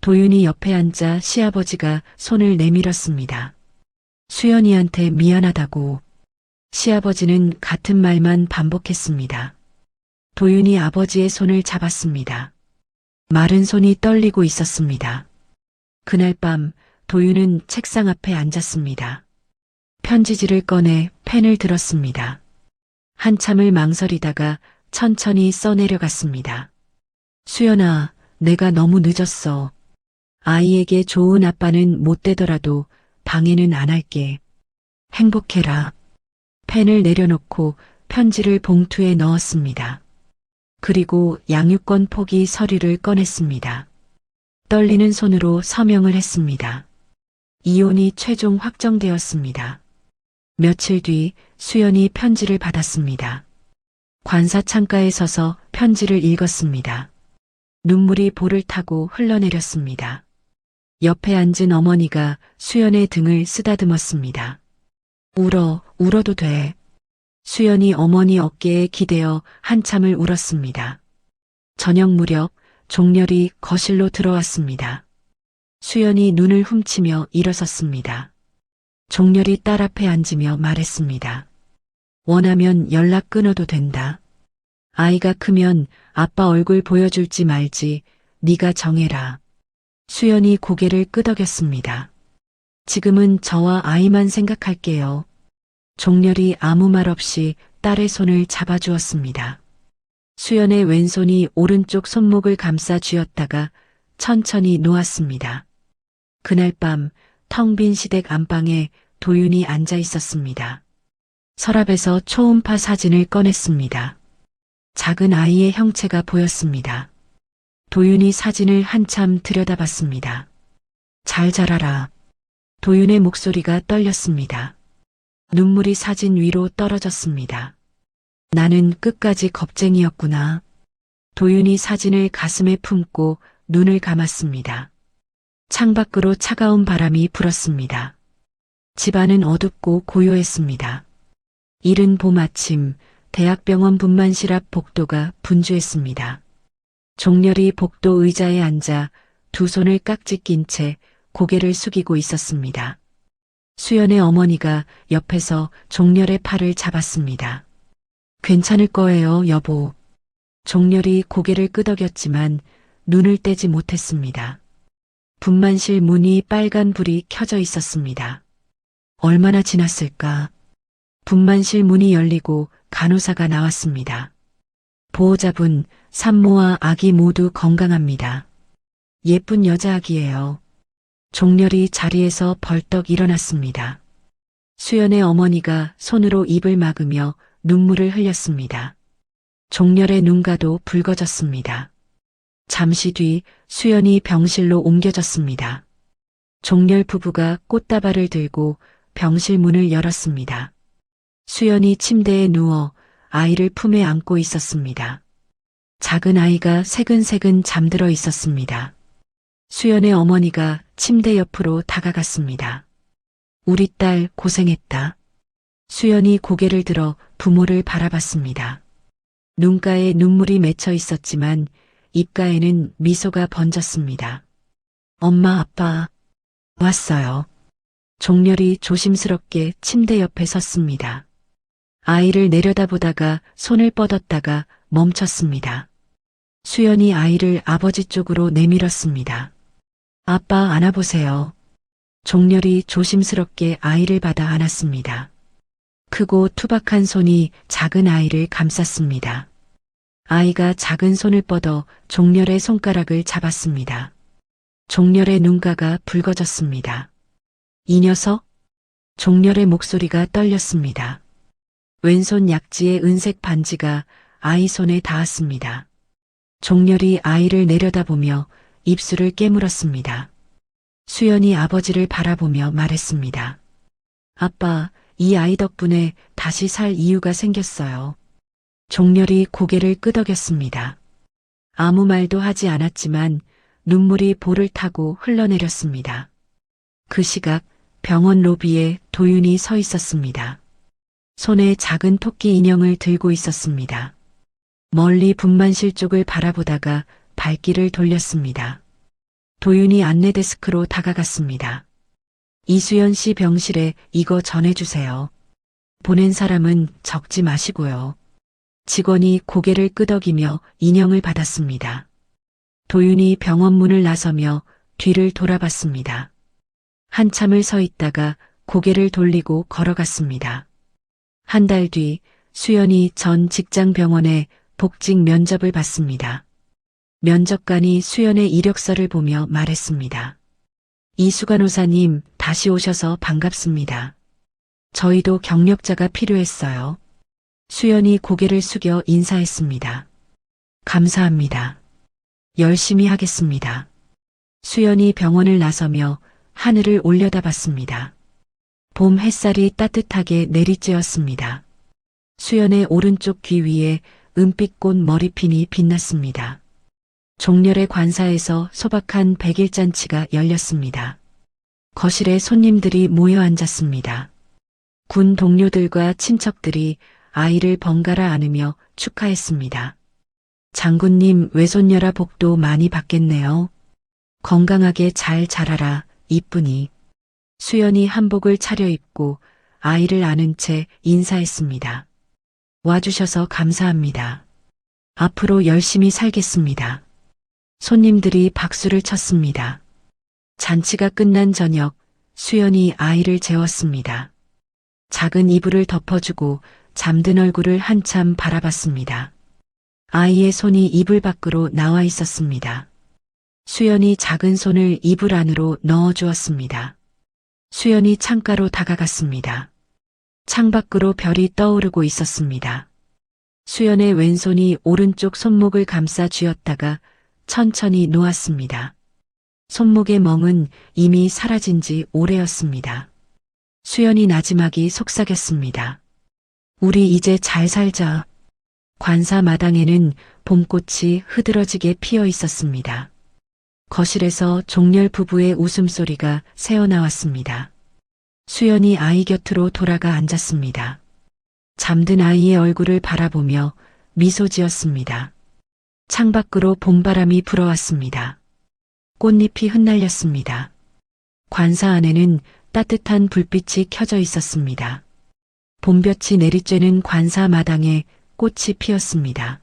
도윤이 옆에 앉아 시아버지가 손을 내밀었습니다. 수연이한테 미안하다고. 시아버지는 같은 말만 반복했습니다. 도윤이 아버지의 손을 잡았습니다. 마른 손이 떨리고 있었습니다. 그날 밤 도윤은 책상 앞에 앉았습니다. 편지지를 꺼내 펜을 들었습니다. 한참을 망설이다가 천천히 써내려갔습니다. 수연아, 내가 너무 늦었어. 아이에게 좋은 아빠는 못 되더라도 방해는 안 할게. 행복해라. 펜을 내려놓고 편지를 봉투에 넣었습니다. 그리고 양육권 포기 서류를 꺼냈습니다. 떨리는 손으로 서명을 했습니다. 이혼이 최종 확정되었습니다. 며칠 뒤 수연이 편지를 받았습니다. 관사 창가에 서서 편지를 읽었습니다. 눈물이 볼을 타고 흘러내렸습니다. 옆에 앉은 어머니가 수연의 등을 쓰다듬었습니다. 울어도 돼. 수연이 어머니 어깨에 기대어 한참을 울었습니다. 저녁 무렵 종렬이 거실로 들어왔습니다. 수연이 눈을 훔치며 일어섰습니다. 종렬이 딸 앞에 앉으며 말했습니다. 원하면 연락 끊어도 된다. 아이가 크면 아빠 얼굴 보여줄지 말지 네가 정해라. 수연이 고개를 끄덕였습니다. 지금은 저와 아이만 생각할게요. 종렬이 아무 말 없이 딸의 손을 잡아주었습니다. 수연의 왼손이 오른쪽 손목을 감싸 쥐었다가 천천히 놓았습니다. 그날 밤 텅 빈 시댁 안방에 도윤이 앉아 있었습니다. 서랍에서 초음파 사진을 꺼냈습니다. 작은 아이의 형체가 보였습니다. 도윤이 사진을 한참 들여다봤습니다. 잘 자라라. 도윤의 목소리가 떨렸습니다. 눈물이 사진 위로 떨어졌습니다. 나는 끝까지 겁쟁이였구나. 도윤이 사진을 가슴에 품고 눈을 감았습니다. 창밖으로 차가운 바람이 불었습니다. 집안은 어둡고 고요했습니다. 이른 봄 아침 대학병원 분만실 앞 복도가 분주했습니다. 종렬이 복도 의자에 앉아 두 손을 깍지 낀 채 고개를 숙이고 있었습니다. 수연의 어머니가 옆에서 종렬의 팔을 잡았습니다. 괜찮을 거예요, 여보. 종렬이 고개를 끄덕였지만 눈을 떼지 못했습니다. 분만실 문이 빨간 불이 켜져 있었습니다. 얼마나 지났을까? 분만실 문이 열리고 간호사가 나왔습니다. 보호자분, 산모와 아기 모두 건강합니다. 예쁜 여자 아기예요. 종렬이 자리에서 벌떡 일어났습니다. 수연의 어머니가 손으로 입을 막으며 눈물을 흘렸습니다. 종렬의 눈가도 붉어졌습니다. 잠시 뒤 수연이 병실로 옮겨졌습니다. 종렬 부부가 꽃다발을 들고 병실 문을 열었습니다. 수연이 침대에 누워 아이를 품에 안고 있었습니다. 작은 아이가 새근새근 잠들어 있었습니다. 수연의 어머니가 침대 옆으로 다가갔습니다. 우리 딸 고생했다. 수연이 고개를 들어 부모를 바라봤습니다. 눈가에 눈물이 맺혀 있었지만 입가에는 미소가 번졌습니다. 엄마, 아빠, 왔어요. 종렬이 조심스럽게 침대 옆에 섰습니다. 아이를 내려다보다가 손을 뻗었다가 멈췄습니다. 수연이 아이를 아버지 쪽으로 내밀었습니다. 아빠 안아보세요. 종렬이 조심스럽게 아이를 받아 안았습니다. 크고 투박한 손이 작은 아이를 감쌌습니다. 아이가 작은 손을 뻗어 종렬의 손가락을 잡았습니다. 종렬의 눈가가 붉어졌습니다. 이 녀석? 종렬의 목소리가 떨렸습니다. 왼손 약지의 은색 반지가 아이 손에 닿았습니다. 종렬이 아이를 내려다보며 입술을 깨물었습니다. 수연이 아버지를 바라보며 말했습니다. 아빠, 이 아이 덕분에 다시 살 이유가 생겼어요. 종렬이 고개를 끄덕였습니다. 아무 말도 하지 않았지만 눈물이 볼을 타고 흘러내렸습니다. 그 시각 병원 로비에 도윤이 서 있었습니다. 손에 작은 토끼 인형을 들고 있었습니다. 멀리 분만실 쪽을 바라보다가 발길을 돌렸습니다. 도윤이 안내 데스크로 다가갔습니다. 이수연 씨 병실에 이거 전해주세요. 보낸 사람은 적지 마시고요. 직원이 고개를 끄덕이며 인형을 받았습니다. 도윤이 병원 문을 나서며 뒤를 돌아봤습니다. 한참을 서 있다가 고개를 돌리고 걸어갔습니다. 한 달 뒤 수연이 전 직장 병원에 복직 면접을 봤습니다. 면접관이 수연의 이력서를 보며 말했습니다. 이수간 간호사님, 다시 오셔서 반갑습니다. 저희도 경력자가 필요했어요. 수연이 고개를 숙여 인사했습니다. 감사합니다. 열심히 하겠습니다. 수연이 병원을 나서며 하늘을 올려다봤습니다. 봄 햇살이 따뜻하게 내리쬐었습니다. 수연의 오른쪽 귀 위에 은빛꽃 머리핀이 빛났습니다. 종렬의 관사에서 소박한 백일잔치가 열렸습니다. 거실에 손님들이 모여 앉았습니다. 군 동료들과 친척들이 아이를 번갈아 안으며 축하했습니다. 장군님 외손녀라 복도 많이 받겠네요. 건강하게 잘 자라라, 이쁜이. 수연이 한복을 차려입고 아이를 안은 채 인사했습니다. 와주셔서 감사합니다. 앞으로 열심히 살겠습니다. 손님들이 박수를 쳤습니다. 잔치가 끝난 저녁, 수연이 아이를 재웠습니다. 작은 이불을 덮어주고 잠든 얼굴을 한참 바라봤습니다. 아이의 손이 이불 밖으로 나와 있었습니다. 수연이 작은 손을 이불 안으로 넣어 주었습니다. 수연이 창가로 다가갔습니다. 창밖으로 별이 떠오르고 있었습니다. 수연의 왼손이 오른쪽 손목을 감싸 쥐었다가 천천히 놓았습니다. 손목의 멍은 이미 사라진 지 오래였습니다. 수연이 나지막이 속삭였습니다. 우리 이제 잘 살자. 관사 마당에는 봄꽃이 흐드러지게 피어 있었습니다. 거실에서 종렬 부부의 웃음소리가 새어나왔습니다. 수연이 아이 곁으로 돌아가 앉았습니다. 잠든 아이의 얼굴을 바라보며 미소 지었습니다. 창밖으로 봄바람이 불어왔습니다. 꽃잎이 흩날렸습니다. 관사 안에는 따뜻한 불빛이 켜져 있었습니다. 봄볕이 내리쬐는 관사 마당에 꽃이 피었습니다.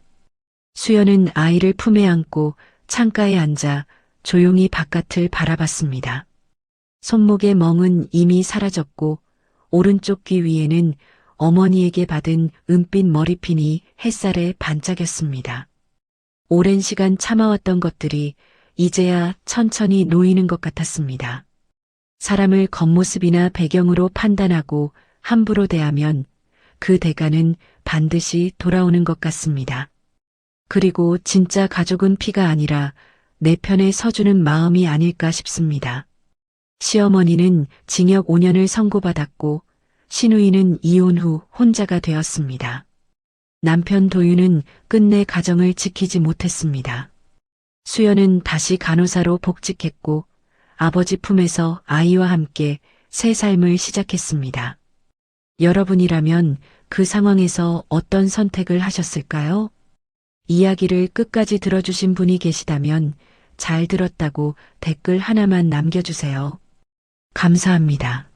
수연은 아이를 품에 안고 창가에 앉아 조용히 바깥을 바라봤습니다. 손목의 멍은 이미 사라졌고 오른쪽 귀 위에는 어머니에게 받은 은빛 머리핀이 햇살에 반짝였습니다. 오랜 시간 참아왔던 것들이 이제야 천천히 놓이는 것 같았습니다. 사람을 겉모습이나 배경으로 판단하고 함부로 대하면 그 대가는 반드시 돌아오는 것 같습니다. 그리고 진짜 가족은 피가 아니라 내 편에 서주는 마음이 아닐까 싶습니다. 시어머니는 징역 5년을 선고받았고 시누이는 이혼 후 혼자가 되었습니다. 남편 도윤은 끝내 가정을 지키지 못했습니다. 수연은 다시 간호사로 복직했고 아버지 품에서 아이와 함께 새 삶을 시작했습니다. 여러분이라면 그 상황에서 어떤 선택을 하셨을까요? 이야기를 끝까지 들어주신 분이 계시다면 잘 들었다고 댓글 하나만 남겨주세요. 감사합니다.